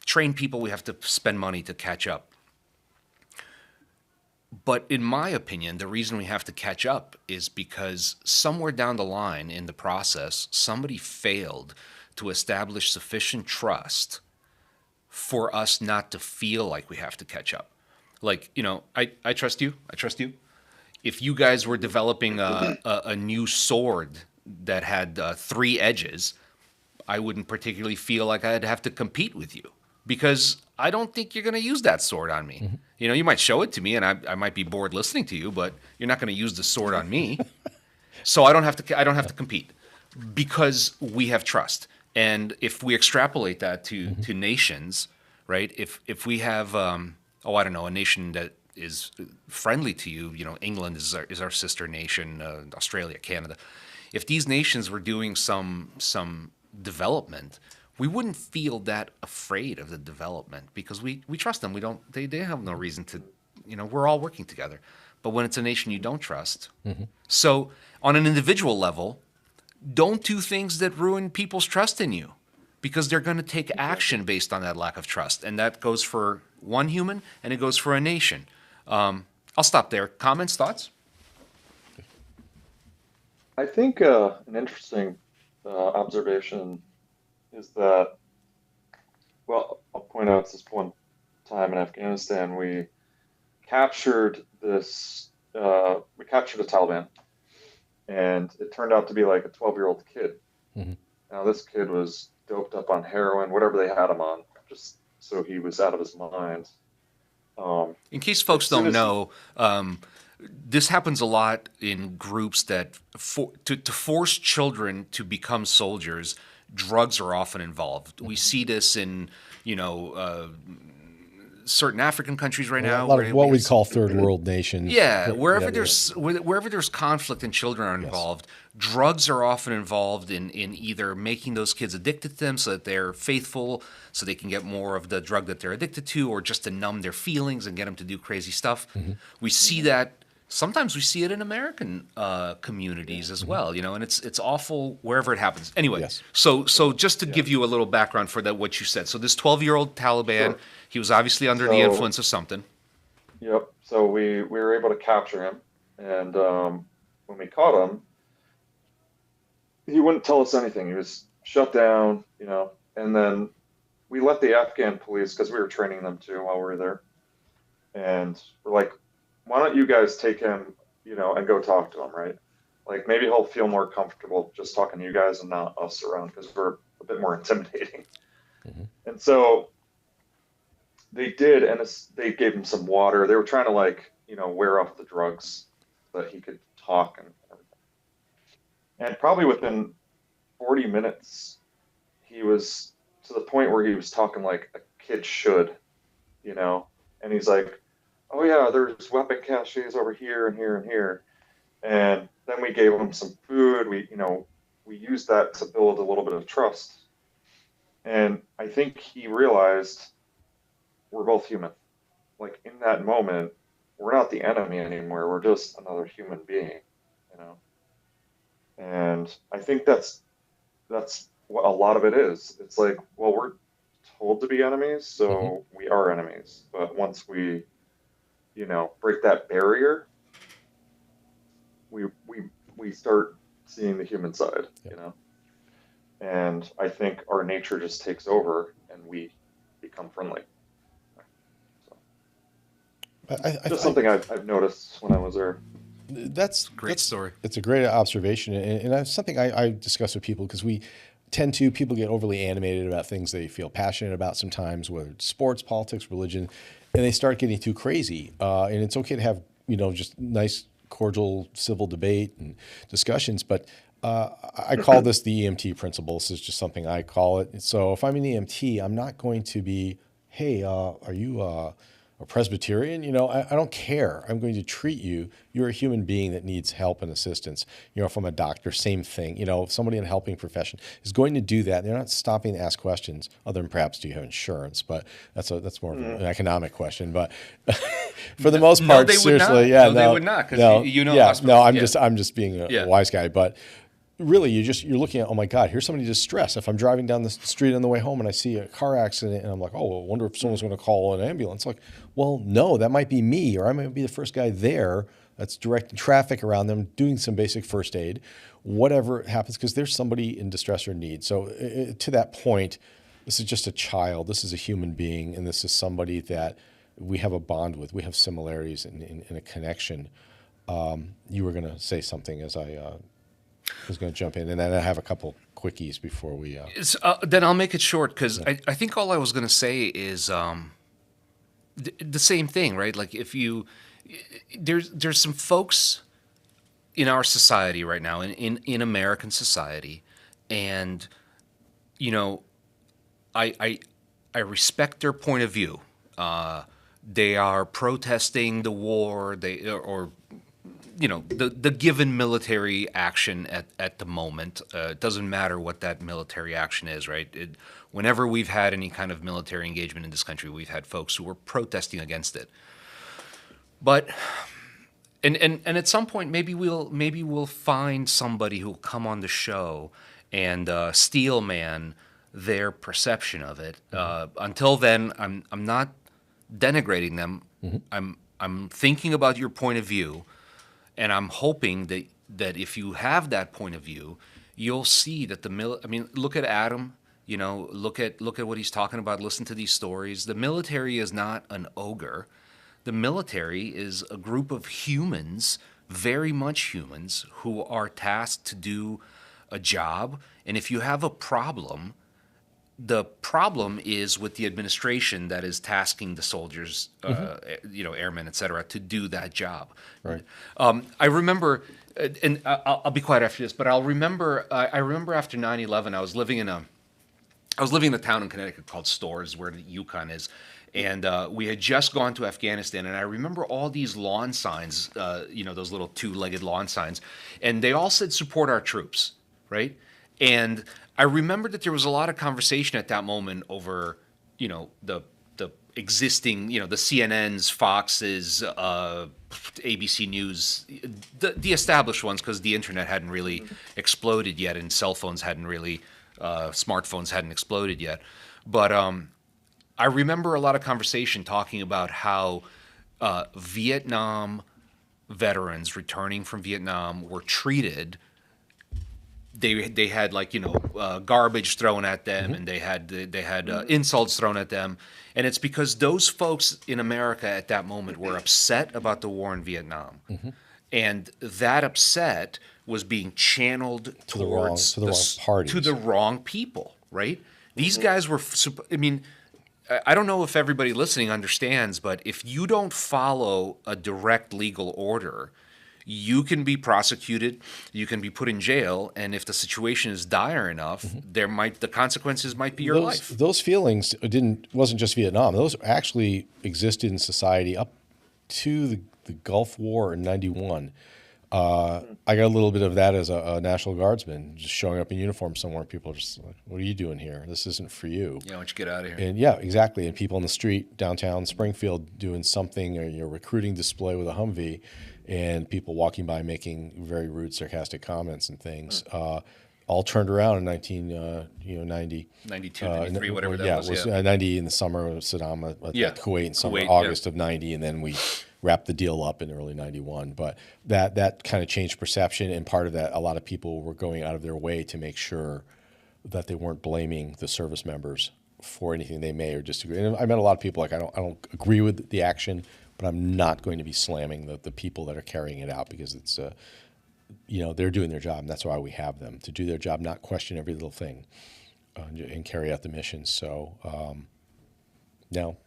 S1: train people, we have to spend money to catch up. But in my opinion, the reason we have to catch up is because somewhere down the line in the process, somebody failed to establish sufficient trust for us not to feel like we have to catch up. Like, I trust you. I trust you. If you guys were developing a new sword that had three edges, I wouldn't particularly feel like I'd have to compete with you, because I don't think you're going to use that sword on me. You might show it to me, and I might be bored listening to you, but you're not going to use the sword on me. So I don't have to compete, because we have trust. And if we extrapolate that to nations, right? If we have I don't know, a nation that is friendly to you, England is our sister nation, Australia, Canada. If these nations were doing some development, we wouldn't feel that afraid of the development, because we trust them. We don't. They have no reason to. We're all working together. But when it's a nation you don't trust, so on an individual level, don't do things that ruin people's trust in you, because they're going to take action based on that lack of trust, and that goes for one human and it goes for a nation. I'll stop there. Comments, thoughts?
S3: I think an interesting observation is that, well, I'll point out this one time in Afghanistan, we captured we captured the Taliban, and it turned out to be like a 12-year-old kid. Now, this kid was doped up on heroin, whatever they had him on, just so he was out of his mind.
S1: In case folks don't know, this happens a lot in groups that to force children to become soldiers, drugs are often involved. We see this in, certain African countries right now.
S2: A lot of what we call third world nations.
S1: Yeah, wherever there's conflict and children are involved, drugs are often involved in either making those kids addicted to them so that they're faithful, so they can get more of the drug that they're addicted to, or just to numb their feelings and get them to do crazy stuff. We see that. Sometimes we see it in American communities as well, and it's awful wherever it happens. Anyway, so just to give you a little background for what you said. So this 12-year-old Taliban, he was obviously under the influence of something.
S3: Yep. So we were able to capture him, and when we caught him, he wouldn't tell us anything. He was shut down, and then we let the Afghan police, because we were training them too while we were there, and we're like, why don't you guys take him, and go talk to him, right? Like maybe he'll feel more comfortable just talking to you guys and not us around because we're a bit more intimidating. And so they did, and they gave him some water. They were trying to like, wear off the drugs so that he could talk and everything. And probably within 40 minutes, he was to the point where he was talking like a kid should, and he's like, oh yeah, there's weapon caches over here and here and here. And then we gave him some food. We used that to build a little bit of trust. And I think he realized we're both human. Like in that moment, we're not the enemy anymore. We're just another human being, And I think that's what a lot of it is. It's like, well, we're told to be enemies, so we are enemies. But once we, break that barrier, we start seeing the human side, And I think our nature just takes over and we become friendly. Just something I've noticed when I was there.
S2: That's
S1: Great story.
S2: It's a great observation, and that's something I discuss with people because people get overly animated about things they feel passionate about sometimes, whether it's sports, politics, religion, and they start getting too crazy. And it's okay to have just nice, cordial, civil debate and discussions, but I call this the EMT principle. This is just something I call it. So if I'm an EMT, I'm not going to be, hey, are you a Presbyterian? I don't care. I'm going to treat you. You're a human being that needs help and assistance. If I'm a doctor, same thing. If somebody in a helping profession is going to do that, they're not stopping to ask questions, other than perhaps, do you have insurance? But that's more of an economic question. But for the most part,
S1: they
S2: seriously,
S1: would not. They would not, because
S2: I'm just being a wise guy, but. Really, you're looking at, oh my God, here's somebody distressed. If I'm driving down the street on the way home and I see a car accident and I'm like, oh, I wonder if someone's going to call an ambulance. Like, well, no, that might be me, or I might be the first guy there that's directing traffic around them, doing some basic first aid, whatever happens, because there's somebody in distress or need. So to that point, this is just a child. This is a human being, and this is somebody that we have a bond with. We have similarities in a connection. You were going to say something as I was going to jump in, and then I have a couple quickies before we.
S1: Then I'll make it short because I think all I was going to say is the same thing, right? Like if there's some folks in our society right now, in American society, and I respect their point of view. They are protesting the war. The given military action at the moment. It doesn't matter what that military action is, right? Whenever we've had any kind of military engagement in this country, we've had folks who were protesting against it. But and at some point, maybe we'll find somebody who will come on the show and steel man their perception of it. Until then, I'm not denigrating them. I'm thinking about your point of view. And I'm hoping that if you have that point of view, you'll see that look at Adam, look at what he's talking about, listen to these stories. The military is not an ogre. The military is a group of humans, very much humans, who are tasked to do a job. And if you have a problem, the problem is with the administration that is tasking the soldiers, airmen, et cetera, to do that job.
S2: Right.
S1: I remember, and I'll be quiet after this, but I remember after 9/11, I was living in a town in Connecticut called Storrs, where the Yukon is, and we had just gone to Afghanistan, and I remember all these lawn signs, those little two-legged lawn signs, and they all said "Support our troops," right? And I remember that there was a lot of conversation at that moment over, the existing, the CNNs, Foxes, ABC News, the established ones, because the internet hadn't really exploded yet, and cell phones hadn't really, smartphones hadn't exploded yet. But I remember a lot of conversation talking about how Vietnam veterans returning from Vietnam were treated. They had garbage thrown at them, and they had insults thrown at them, and it's because those folks in America at that moment were upset about the war in Vietnam, and that upset was being channeled
S2: the wrong-
S1: towards
S2: to the wrong parties.
S1: to the wrong people, right? These guys were, I mean, I don't know if everybody listening understands, but if you don't follow a direct legal order, you can be prosecuted, you can be put in jail, and if the situation is dire enough, the consequences might be your life.
S2: Those feelings wasn't just Vietnam. Those actually existed in society up to the Gulf War in '91. I got a little bit of that as a National Guardsman, just showing up in uniform somewhere. People are just like, "What are you doing here? This isn't for you."
S1: Yeah, why don't you get out of here?
S2: And yeah, exactly. And people in the street downtown Springfield doing something, or recruiting display with a Humvee, and people walking by making very rude, sarcastic comments and things. All turned around in 1990.
S1: 92, 93, whatever that
S2: yeah,
S1: was.
S2: it was
S1: Yeah.
S2: 90 in the summer of Saddam at
S1: Yeah.
S2: Kuwait in summer,
S1: Kuwait,
S2: August of 90, and then we wrapped the deal up in early 91. But that kind of changed perception, and part of that, a lot of people were going out of their way to make sure that they weren't blaming the service members for anything they may or disagree. And I met a lot of people like, I don't agree with the action, but I'm not going to be slamming the people that are carrying it out, because it's they're doing their job, and that's why we have them, to do their job, not question every little thing, and carry out the mission. So, no,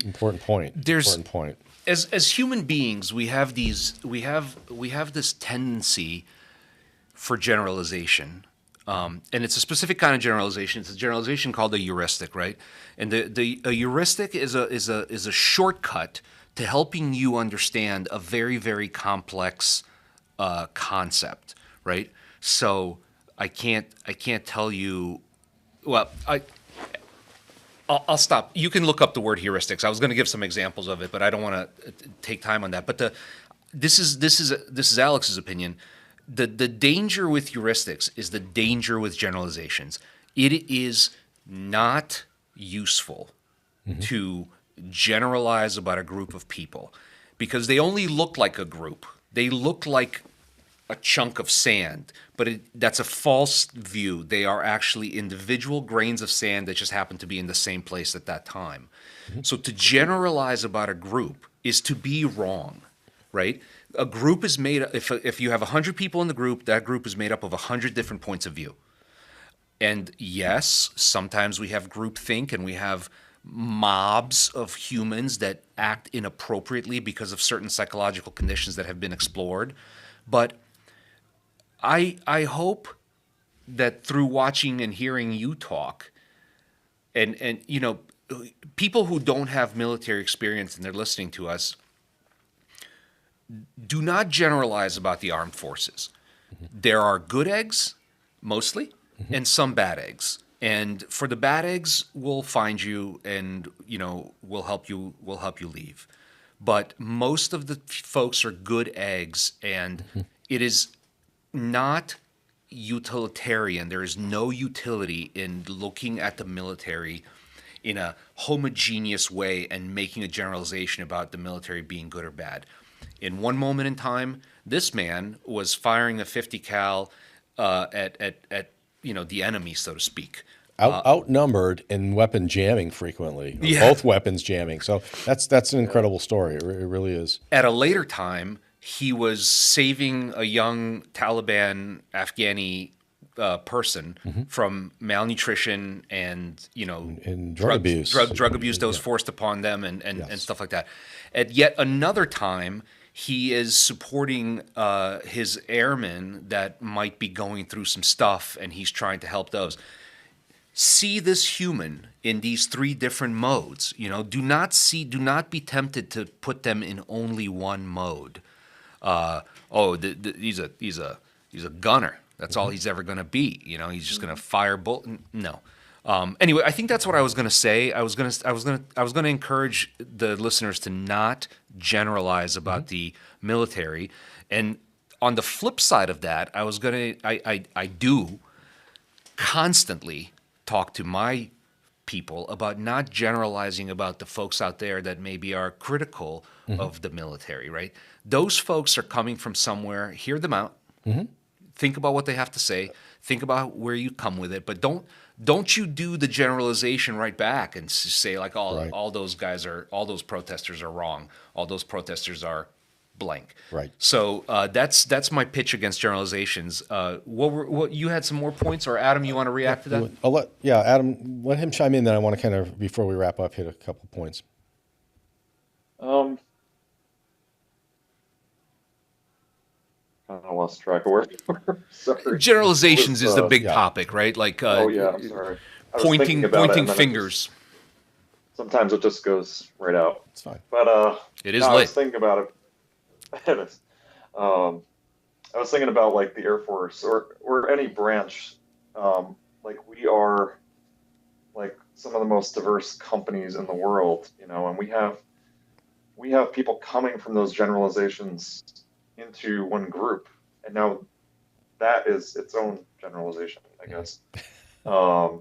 S2: important point. Important point.
S1: As human beings, we have this tendency for generalization, and it's a specific kind of generalization. It's a generalization called a heuristic, right? And a heuristic is a shortcut to helping you understand a very, very complex concept, right? So I can't tell you. Well, I'll stop. You can look up the word heuristics. I was going to give some examples of it, but I don't want to take time on that. But this is Alex's opinion. The danger with heuristics is the danger with generalizations. It is not useful to generalize about a group of people, because they only look like a group. They look like a chunk of sand, but that's a false view. They are actually individual grains of sand that just happen to be in the same place at that time. So to generalize about a group is to be wrong, right? A group is made, if you have 100 people in the group, that group is made up of 100 different points of view. And yes, sometimes we have groupthink, and we have mobs of humans that act inappropriately because of certain psychological conditions that have been explored. But I hope that through watching and hearing you talk, and people who don't have military experience and they're listening to us, do not generalize about the armed forces. There are good eggs, mostly, and some bad eggs. And for the bad eggs, we'll find you, and we'll help you leave. But most of the folks are good eggs, and it is not utilitarian. There is no utility in looking at the military in a homogeneous way and making a generalization about the military being good or bad. In one moment in time, this man was firing a 50 cal at the enemy, so to speak.
S2: Outnumbered and weapon jamming frequently. Both weapons jamming. So that's an incredible story. It really is.
S1: At a later time, he was saving a young Taliban Afghani person from malnutrition and
S2: drug abuse.
S1: Drug abuse that was forced upon them and stuff like that. At yet another time, he is supporting his airmen that might be going through some stuff, and he's trying to help those. See this human in these three different modes. Do not be tempted to put them in only one mode. He's a gunner. That's all he's ever going to be. He's just going to fire bullet. No. Anyway, I think that's what I was going to say. I was going to encourage the listeners to not generalize about the military. And on the flip side of that, I do constantly talk to my people about not generalizing about the folks out there that maybe are critical of the military, right? Those folks are coming from somewhere. Hear them out. Think about what they have to say. Think about where you come with it. But don't you do the generalization right back and say like all those protesters are wrong. All those protesters are blank.
S2: Right.
S1: So that's my pitch against generalizations. What you had some more points, or Adam, you want to react to that?
S2: Adam, let him chime in. Then I want to kind of, before we wrap up, hit a couple points.
S3: Kind of lost track of where we were. Sorry.
S1: Generalizations is the big
S2: yeah.
S1: topic, right? Like
S3: Oh yeah, I'm sorry. I was thinking about it,
S1: pointing
S3: and then
S1: fingers.
S3: sometimes it just goes right out.
S2: It's fine.
S3: But
S1: It is
S3: no, I
S1: late.
S3: was thinking about it. It is. I was thinking about like the Air Force or any branch. Like we are like some of the most diverse companies in the world, you know, and we have people coming from those generalizations into one group, and now that is its own generalization, I guess. But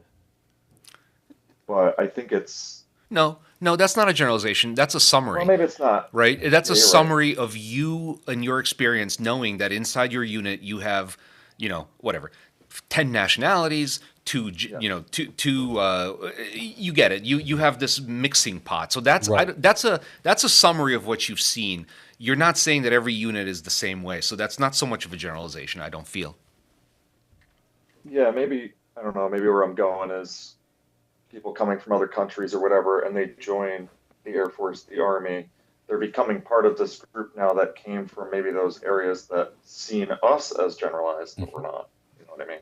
S3: I think it's
S1: No, that's not a generalization. That's a summary.
S3: well, maybe it's not.
S1: Right? That's a
S3: Yeah, you're right.
S1: summary of you and your experience, knowing that inside your unit you have, whatever, 10 nationalities, two, you get it. You have this mixing pot. So that's
S2: Right.
S1: that's a summary of what you've seen. You're not saying that every unit is the same way. So that's not so much of a generalization, I don't feel.
S3: Yeah, maybe I don't know. Maybe where I'm going is people coming from other countries or whatever, and they join the Air Force, the Army. They're becoming part of this group now that came from maybe those areas that seen us as generalized, but we're not. You know what I mean?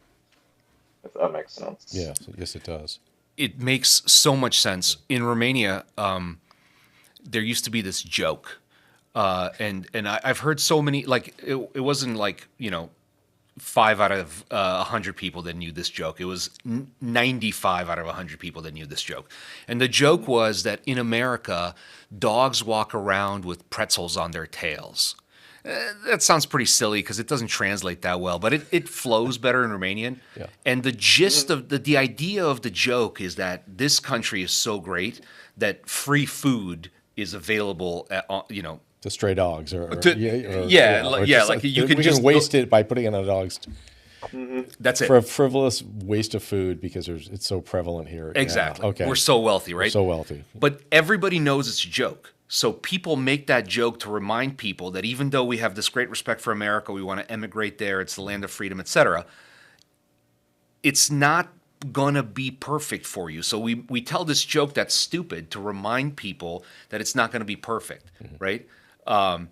S3: If that makes sense.
S2: Yeah, yes, it does.
S1: It makes so much sense. In Romania, there used to be this joke, and I've heard so many, like it wasn't like 5 out of 100 people that knew this joke. It was 95 out of 100 people that knew this joke. And the joke was that in America, dogs walk around with pretzels on their tails. That sounds pretty silly because it doesn't translate that well, but it flows better in Romanian.
S2: Yeah.
S1: And the gist of the idea of the joke is that this country is so great that free food is available at,
S2: To stray dogs, or
S1: like you can
S2: we
S1: just
S2: can waste it by putting it on dogs.
S1: that's it.
S2: For a frivolous waste of food because it's so prevalent here. Yeah,
S1: Exactly.
S2: okay.
S1: We're so wealthy, right?
S2: so wealthy.
S1: But everybody knows it's a joke. So people make that joke to remind people that even though we have this great respect for America, we want to emigrate there, it's the land of freedom, etc. It's not gonna be perfect for you. So we tell this joke that's stupid to remind people that it's not gonna be perfect, right? And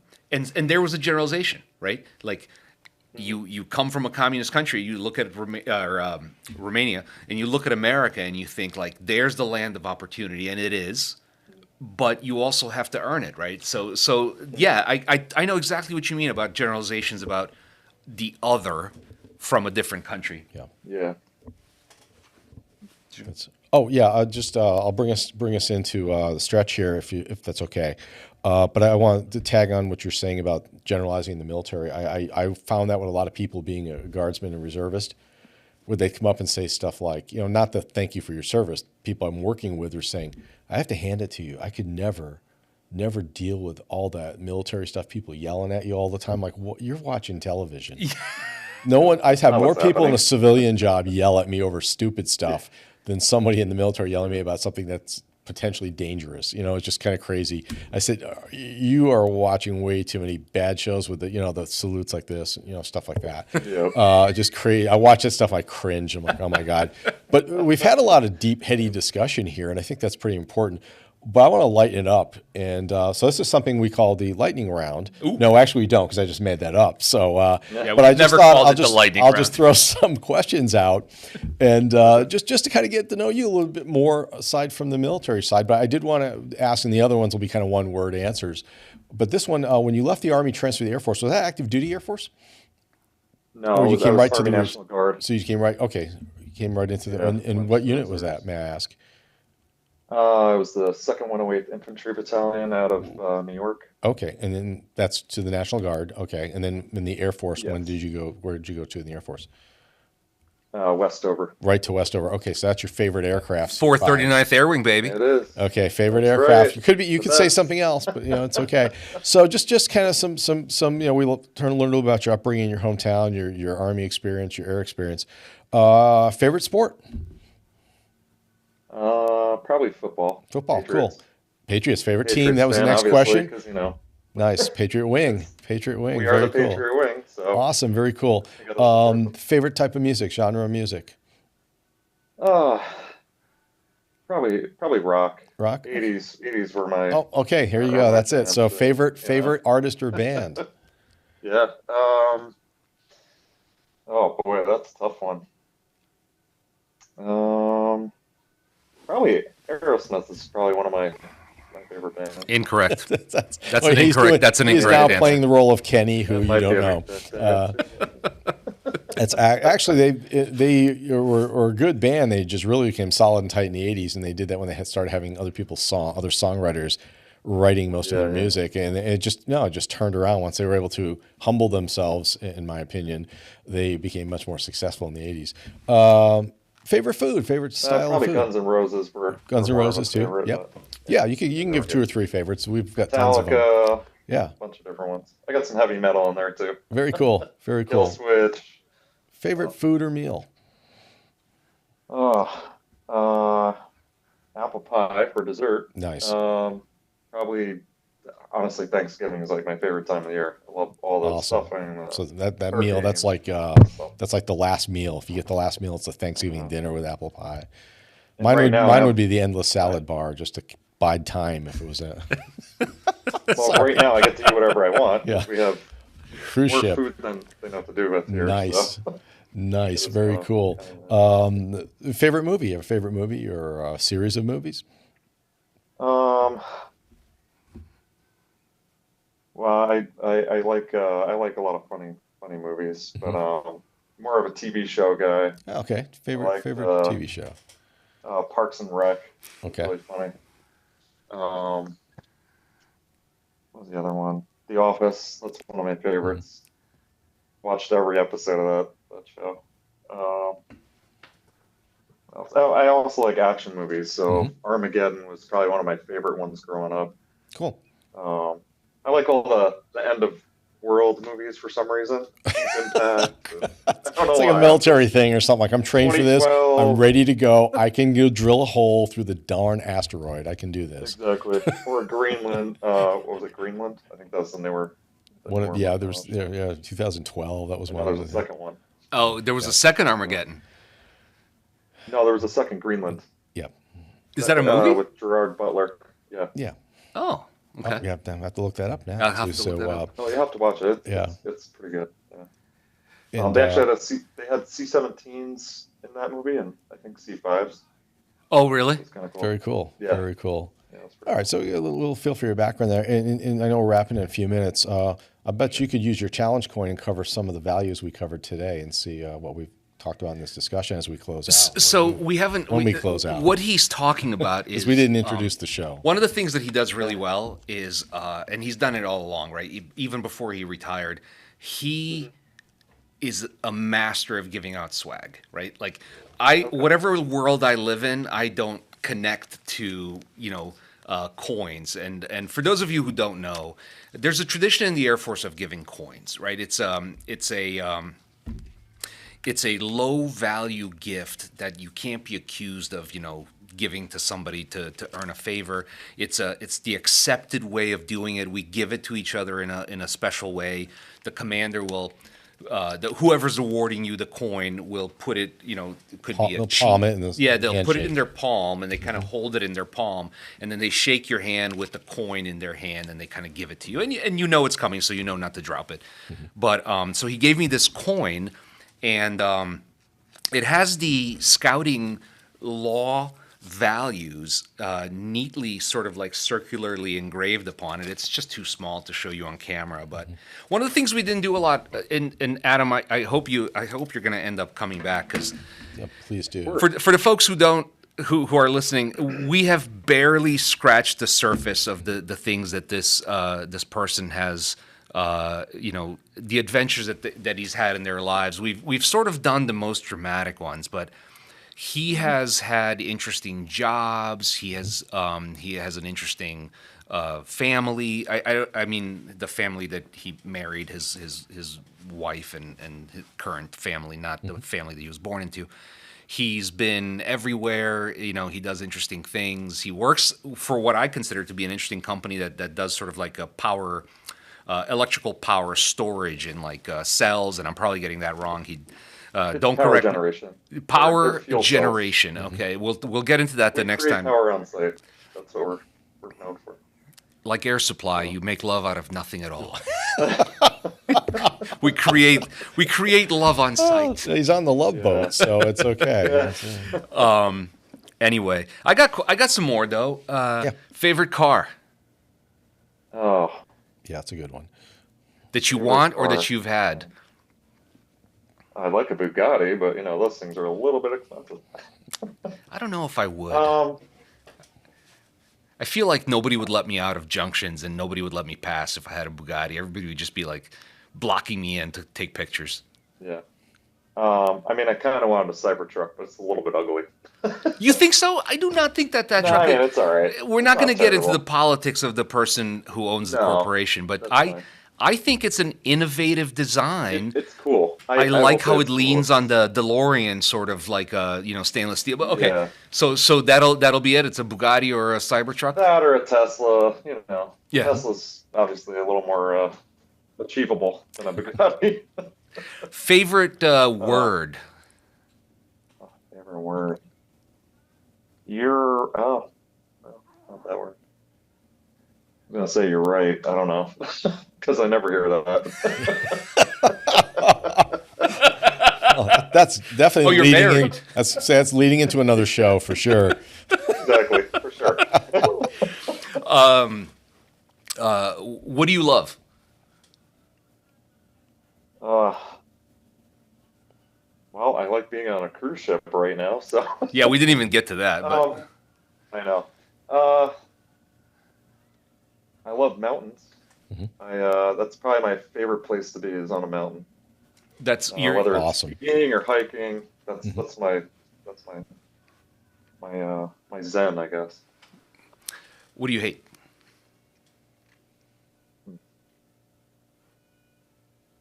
S1: there was a generalization, right? Like you come from a communist country, you look at Romania, and you look at America, and you think like, there's the land of opportunity, and it is. But you also have to earn it, right? So yeah, I know exactly what you mean about generalizations about the other from a different country.
S2: Yeah.
S3: Yeah.
S2: I'll bring us into the stretch here if that's okay. But I want to tag on what you're saying about generalizing the military. I found that with a lot of people being a guardsman and reservist, would they come up and say stuff like, not the thank you for your service. People I'm working with are saying, I have to hand it to you. I could never deal with all that military stuff, people yelling at you all the time. Like, what, you're watching television. No one, I have more people in a civilian job yell at me over stupid stuff than somebody in the military yelling at me about something that's potentially dangerous. It's just kind of crazy. I said, you are watching way too many bad shows with the salutes like this, stuff like that.
S3: Yep.
S2: Just crazy. I watch that stuff, I cringe. I'm like, oh my God. But we've had a lot of deep, heady discussion here, and I think that's pretty important. But I want to lighten it up. And so this is something we call the lightning round.
S1: Ooh.
S2: No, actually we don't, because I just made that up. So,
S1: Yeah,
S2: but I
S1: we've
S2: just
S1: never
S2: thought
S1: called it the lightning
S2: I'll
S1: round.
S2: just throw some questions out, and just to kind of get to know you a little bit more aside from the military side. But I did want to ask, and the other ones will be kind of one-word answers. But this one, when you left the Army, transferred to the Air Force, was that active duty Air Force?
S3: No,
S2: Or you came right to the
S3: National Guard.
S2: So you came right. Okay, you came right into the.
S3: Yeah.
S2: And what unit was that? May I ask?
S3: It was the 2nd 108th Infantry Battalion out of New York.
S2: Okay, and then that's to the National Guard. Okay, and then in the Air Force, when
S3: Yes.
S2: did you go? Where did you go to in the Air Force?
S3: Westover.
S2: Right to Westover. Okay, so that's your favorite aircraft.
S1: 439th Air Wing, baby.
S3: It is.
S2: Okay, favorite
S3: That's
S2: aircraft.
S3: right.
S2: You could be. You
S3: The
S2: could say
S3: best.
S2: something else, but it's okay. So just kind of some. We learn a little about your upbringing, your hometown, your Army experience, your air experience. Favorite sport?
S3: Probably football.
S2: Football.
S3: Patriots.
S2: Cool. Patriots favorite
S3: Patriots
S2: team. That was the
S3: fan,
S2: next
S3: obviously,
S2: question.
S3: 'cause,
S2: Nice. Patriot Wing. Patriot Wing.
S3: We are
S2: Very
S3: the
S2: cool.
S3: Patriot Wing. So,
S2: Awesome. Very cool.
S3: I got
S2: Favorite type of music, genre of music?
S3: uh, probably rock.
S2: Rock?
S3: 80s were my
S2: Oh, okay. Here you
S3: my
S2: go. That's it.
S3: jam,
S2: So
S3: so,
S2: favorite artist or band?
S3: yeah. Oh boy, that's a tough one. Probably Aerosmith is probably one of my favorite bands.
S1: Incorrect.
S2: That's
S1: an
S2: he's
S1: incorrect- that's an
S2: he's
S1: incorrect
S2: now
S1: answer.
S2: playing the role of Kenny, who
S3: That
S2: you
S3: might
S2: don't
S3: be
S2: know.
S3: that-
S2: It's actually they were a good band. They just really became solid and tight in the '80s, and they did that when they had started having other songwriters writing most of their music, and it just turned around once they were able to humble themselves. In my opinion, they became much more successful in the '80s. Favorite food, favorite style of
S3: probably
S2: food.
S3: Guns N' Roses were
S2: Guns N'
S3: were one of
S2: Roses
S3: my
S2: too.
S3: favorite,
S2: Yep.
S3: but
S2: Yeah, you can give 2 or 3 favorites. We've got tons of them.
S3: Metallica,
S2: Yeah,
S3: a bunch of different ones. I got some heavy metal in there too.
S2: very cool. Very
S3: Kill
S2: cool.
S3: Switch.
S2: Favorite food or meal?
S3: Oh, apple pie for dessert.
S2: Nice.
S3: Probably, honestly, Thanksgiving is like my favorite time of the year. I love all those
S2: Awesome.
S3: stuffing.
S2: So that
S3: turkey
S2: meal, that's
S3: and
S2: like
S3: stuff.
S2: the last meal. If you get the last meal, it's a Thanksgiving dinner with apple pie.
S3: And
S2: Mine
S3: right
S2: would
S3: now I
S2: mine
S3: have-
S2: would be the endless salad bar, just to bide time if it was a
S3: Well, right now I get to eat whatever I want.
S2: Yeah.
S3: We have
S2: cruise
S3: more
S2: ship.
S3: food than they know what to do with here.
S2: Nice,
S3: So.
S2: nice,
S3: It's,
S2: very cool. Favorite movie? You have a favorite movie or a series of movies?
S3: Well, I like a lot of funny movies, but more of a TV show guy.
S2: Okay, favorite
S3: like,
S2: TV show.
S3: Parks and Rec.
S2: Okay,
S3: Really funny. What was the other one? The Office. That's one of my favorites. Watched every episode of that show. I also like action movies, so Armageddon was probably one of my favorite ones growing up.
S2: cool.
S3: I like all the end of world movies for some reason. Impact. I don't know
S2: It's like
S3: why.
S2: a military thing or something. Like, I'm trained for this.
S3: 2012.
S2: I'm ready to go. I can go drill a hole through the darn asteroid. I can do this.
S3: Exactly. Or Greenland. What was it? Greenland? I think that's when they were.
S2: There was 2012. That was one
S3: There
S2: of
S3: was a
S2: the.
S3: second one.
S1: Oh, there was a second Armageddon.
S3: No, there was a second Greenland.
S2: Yeah,
S1: Is that a movie?
S3: With Gerard Butler? Yeah.
S2: yeah.
S1: Oh, okay.
S2: You have to look that up now.
S1: I'll have to look that up.
S3: Oh, you have to watch it.
S2: Yeah.
S3: It's pretty good. Yeah.
S2: And,
S3: They actually had C-17s in that movie, and I think C-5s.
S1: Oh, really?
S3: It's kind of cool.
S2: very cool.
S3: Yeah.
S2: Very cool.
S3: Yeah, it's pretty
S2: All right, so a little feel for your background there, and I know we're wrapping in a few minutes. I bet you could use your challenge coin and cover some of the values we covered today, and see what we've talked about in this discussion as we close out.
S1: So we haven't.
S2: When we close out.
S1: What he's talking about is
S2: Because we didn't introduce the show.
S1: One of the things that he does really well is, and he's done it all along, right? Even before he retired, he is a master of giving out swag, right? Like whatever world I live in, I don't connect to, coins. And for those of you who don't know, there's a tradition in the Air Force of giving coins, right? It's a low value gift that you can't be accused of, giving to somebody to earn a favor. It's the accepted way of doing it. We give it to each other in a special way. The commander will, whoever's awarding you the coin will put it, it could be a
S2: They'll palm it in the
S1: yeah, they'll put it
S2: handshake.
S1: in their palm, and they kind of hold it in their palm, and then they shake your hand with the coin in their hand, and they kind of give it to you, and you know it's coming, so you know not to drop it. But so he gave me this coin, and it has the scouting law values neatly sort of like circularly engraved upon it. It's just too small to show you on camera. But one of the things we didn't do a lot, and Adam, I hope you're going to end up coming back, because
S2: Yep, please do.
S1: for the folks who are listening, we have barely scratched the surface of the things that this person has. The adventures that he's had in their lives. We've sort of done the most dramatic ones, but he has had interesting jobs. He has an interesting family. I mean, the family that he married, his wife and his current family, not the family that he was born into. He's been everywhere. He does interesting things. He works for what I consider to be an interesting company that does sort of like a power electrical power storage in like cells, and I'm probably getting that wrong. He don't
S3: Power
S1: correct me.
S3: generation.
S1: Power
S3: They're fuel cells.
S1: generation. Okay, we'll get into that the next
S3: Create
S1: time.
S3: power on site. That's what we're known for.
S1: Like Air Supply, you make love out of nothing at all. we create love on site.
S2: He's on the Love Boat, so it's okay.
S1: Anyway, I got some more though. Favorite car
S3: Oh,
S2: Yeah, it's a good one.
S1: that you
S3: Favorite
S1: want or
S3: car.
S1: that you've had?
S3: I like a Bugatti, but those things are a little bit expensive.
S1: I don't know if I would. I feel like nobody would let me out of junctions and nobody would let me pass if I had a Bugatti. Everybody would just be like blocking me in to take pictures.
S3: Yeah. I kind of wanted a Cybertruck, but it's a little bit ugly.
S1: You think so? I do not think that
S3: No,
S1: truck.
S3: it's all right.
S1: We're not
S3: It's
S1: going to get into the
S3: terrible.
S1: politics of the person who owns the
S3: No,
S1: corporation, but
S3: that's
S1: I
S3: fine.
S1: I think it's an innovative design.
S3: It's cool.
S1: I like
S3: hope
S1: how
S3: it's
S1: it leans
S3: cool.
S1: on the DeLorean, sort of like stainless steel. But okay,
S3: Yeah.
S1: so that'll be it. It's a Bugatti or a Cybertruck.
S3: That or a Tesla.
S1: Yeah.
S3: Tesla's obviously a little more achievable than a Bugatti.
S1: Favorite word?
S3: Favorite word. You're no, not that word. I'm gonna say you're right. I don't know because I never hear that.
S2: That's definitely
S1: Oh, you're
S2: leading
S1: married.
S2: That's leading into another show for sure.
S3: Exactly, for sure.
S1: What do you love?
S3: Well, I like being on a cruise ship right now, so
S1: Yeah, we didn't even get to that. But
S3: I know. I love mountains. That's probably my favorite place to be is on a mountain.
S1: that's
S3: Whether it's
S2: Awesome.
S3: skiing or hiking, that's my zen, I guess.
S1: What do you hate?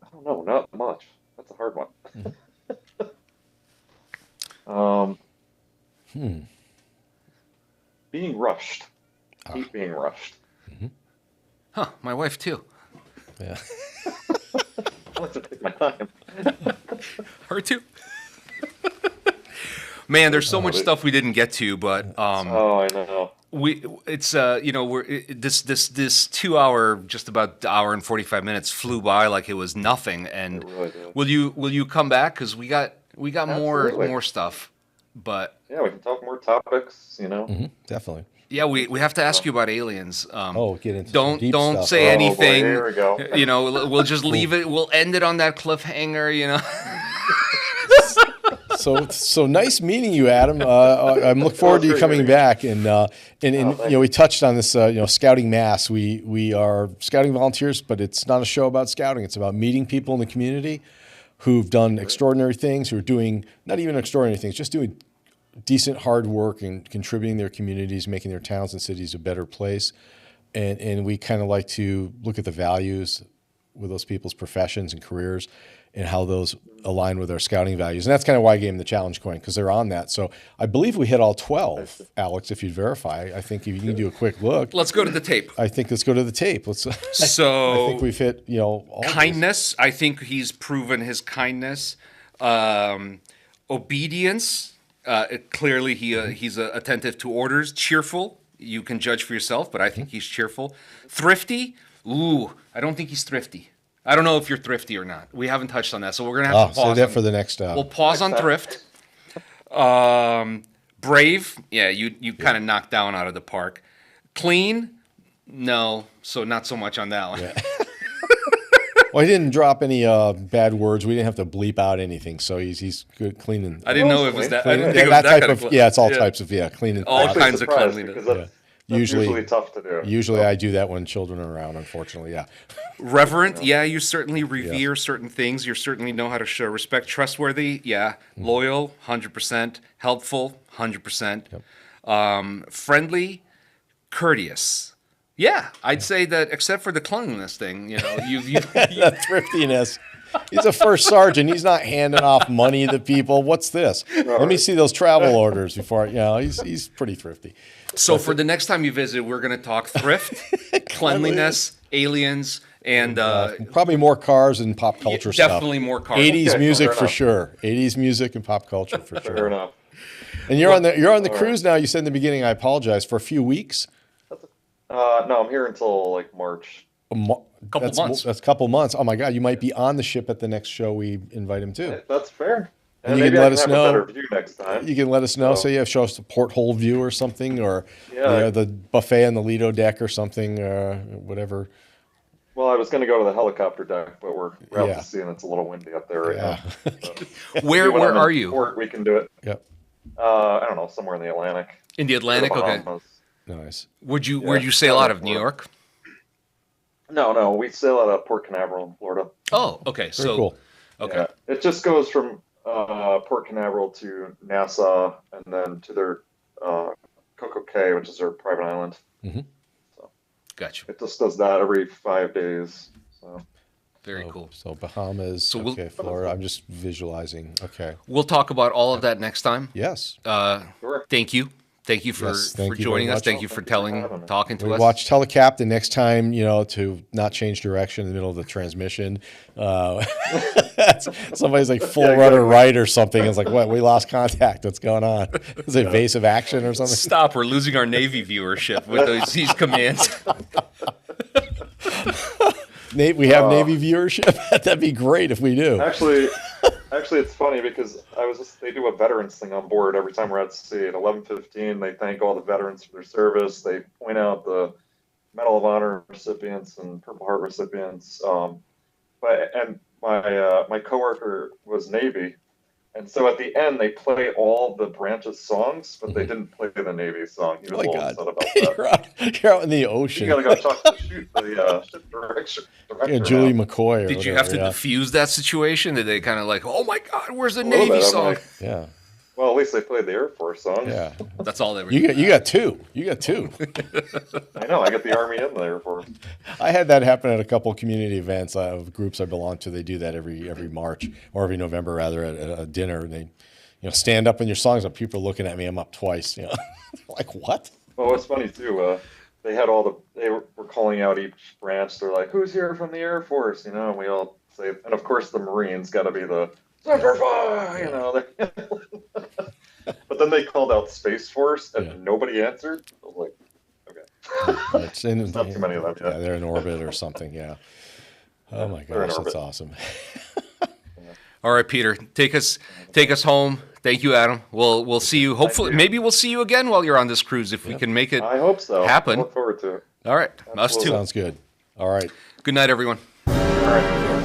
S3: I don't know, not much. That's a hard one. Being rushed. Hate being rushed.
S1: Huh? My wife too.
S2: Yeah.
S3: I like to take my time.
S1: Her too. Man, there's so much stuff we didn't get to, but
S3: Oh, I know.
S1: this 2 hour, just about hour and 45 minutes flew by like it was nothing. And
S3: It really did.
S1: will you come back? Because we got
S3: Absolutely.
S1: more stuff, but
S3: Yeah, we can talk more topics,
S2: Definitely.
S1: yeah, we have to ask you about aliens.
S2: Get into some deep
S1: don't
S2: stuff.
S1: say
S3: Oh, boy,
S1: anything.
S3: here we go.
S1: We'll just leave it. We'll end it on that cliffhanger.
S2: So nice meeting you, Adam. I'm looking forward to you
S3: great
S2: coming
S3: meeting you.
S2: back. And we touched on this. Scouting Mass. We are scouting volunteers, but it's not a show about scouting. It's about meeting people in the community who've done extraordinary things, who are doing not even extraordinary things, just doing decent hard work and contributing their communities, making their towns and cities a better place. And we kind of like to look at the values with those people's professions and careers and how those align with our scouting values. And that's kind of why I gave them the challenge coin, because they're on that. So I believe we hit all 12, Alex, if you'd verify. I think if you can do a quick look,
S1: Let's go to the tape.
S2: I think let's go to the tape. I
S1: So
S2: think we've hit, all these.
S1: kindness. I think he's proven his kindness. Obedience. Clearly, he's attentive to orders. Cheerful. You can judge for yourself, but I think he's cheerful. Thrifty. Ooh, I don't think he's thrifty. I don't know if you're thrifty or not. We haven't touched on that, so we're gonna have to
S2: So
S1: pause.
S2: that
S1: on-
S2: for the next.
S1: We'll pause on thrift. Brave. Yeah, you kind of knocked down out of the park. Clean. No, so not so much on that one.
S2: Well, he didn't drop any bad words. We didn't have to bleep out anything. So he's good cleaning.
S1: I didn't know it was that. I didn't think it was
S2: that
S1: that
S2: type
S1: kind
S2: of,
S1: of.
S2: it's all types of cleaning.
S1: All
S3: Actually
S1: kinds of
S3: surprised
S1: cleanliness.
S3: because that's usually tough to do.
S2: Usually I do that when children are around, unfortunately. Yeah.
S1: Reverent, yeah, you certainly revere certain things. You certainly know how to show respect. Trustworthy, yeah. Loyal, 100%. Helpful, 100%. Friendly, courteous. Yeah, I'd say that except for the cleanliness thing, you
S2: The thriftiness. He's a first sergeant. He's not handing off money to people. What's this? Let me see those travel orders before. He's pretty thrifty.
S1: So for the next time you visit, we're going to talk thrift, cleanliness, aliens, And
S2: Probably more cars and pop culture stuff.
S1: definitely more cars.
S2: 80s
S3: Okay,
S2: music
S3: fair
S2: for
S3: enough.
S2: sure. 80s music and pop culture for
S3: Fair
S2: sure.
S3: enough.
S2: And you're on the cruise now. You said in the beginning, I apologize, for a few weeks.
S3: No, I'm here until like March.
S1: Couple months.
S2: That's a couple months. Oh my God, you might be on the ship at the next show we invite him to.
S3: That's fair.
S2: And
S3: And
S2: you
S3: maybe
S2: can
S3: I
S2: let
S3: can
S2: us
S3: have
S2: know.
S3: a better view next time.
S2: You can let us know.
S3: So-
S2: Say, show us the porthole view or something, or
S3: Yeah.
S2: the buffet on the Lido deck or something, whatever.
S3: Well, I was going to go to the helicopter deck, but we're out
S2: Yeah.
S3: to sea and it's a little windy up there right
S2: Yeah.
S3: now. So,
S1: Where
S3: when I'm in
S1: are you?
S3: Port, we can do it.
S2: Yep.
S3: I don't know, somewhere in the Atlantic.
S1: In the Atlantic?
S3: Or the
S1: Okay.
S3: Bahamas.
S2: Nice.
S1: Where'd you
S3: Yeah.
S1: sail out of? New York?
S3: No, we sail out of Port Canaveral in Florida.
S1: Oh, okay.
S2: Very
S1: So
S2: cool.
S1: okay.
S3: Yeah. It just goes from Port Canaveral to Nassau and then to their Coco Cay, which is their private island.
S1: Gotcha.
S3: It just does that every 5 days. So
S1: Very cool.
S2: So Bahamas.
S1: So we'll-
S2: okay, Florida. I'm just visualizing. Okay.
S1: We'll talk about all of that next time.
S2: Yes.
S3: sure.
S1: Thank you. Thank you for,
S2: Yes, thank
S1: for
S2: you
S1: joining
S2: very
S1: us.
S2: much.
S1: Thank you for
S3: Thank you for having me.
S1: talking to
S2: We
S1: us.
S2: watch Telecap next time, to not change direction in the middle of the transmission. Somebody's like full
S3: Yeah,
S2: rudder
S3: exactly.
S2: right or something. It's like, what? We lost contact. What's going on? Is it evasive action or something?
S1: Stop! We're losing our Navy viewership with these commands.
S2: Nate, we have Navy viewership. That'd be great if we do.
S3: Actually, it's funny because they do a veterans thing on board every time we're at sea. At 11:15, they thank all the veterans for their service. They point out the Medal of Honor recipients and Purple Heart recipients. And my coworker was Navy, and so at the end they play all the branches songs, but they didn't play the Navy song. He was
S2: Oh my
S3: a little
S2: God.
S3: upset about that.
S2: You're out in the
S3: You
S2: ocean.
S3: gotta go talk to the ship director.
S2: Yeah, Julie McCoy. Or
S1: Did you
S2: whatever,
S1: have to
S2: yeah.
S1: diffuse that situation? Did they kind of like, oh my God, where's the
S3: A little
S1: Navy
S3: bit, I'm
S1: song?
S3: like,
S2: Yeah.
S3: well, at least they played the Air Force song.
S2: Yeah.
S1: That's all they were.
S2: You got two. You got two.
S3: I know. I get the Army and the Air Force.
S2: I had that happen at a couple community events of groups I belong to. They do that every March or every November rather at a dinner. And they, stand up in your songs and people are looking at me. I'm up twice. Like what?
S3: Well, it's funny too. They had they were calling out each branch. They're like, "Who's here from the Air Force?" And we all say, and of course the Marines got to be the Semper Fi, But then they called out Space Force, and nobody answered. I was like, okay.
S2: It's in,
S3: Not too many of them yet.
S2: Yeah, they're in orbit or something. Yeah. Oh my
S3: They're in
S2: gosh, that's
S3: orbit.
S2: awesome.
S1: All right, Peter, take us home. Thank you, Adam. We'll see you. Hopefully,
S3: you.
S1: maybe we'll see you again while you're on this cruise if we can make it
S3: I hope so.
S1: happen.
S3: I look forward to it.
S1: All right, us too.
S3: Absolutely.
S2: Sounds good. All right.
S1: Good night, everyone.
S3: All right.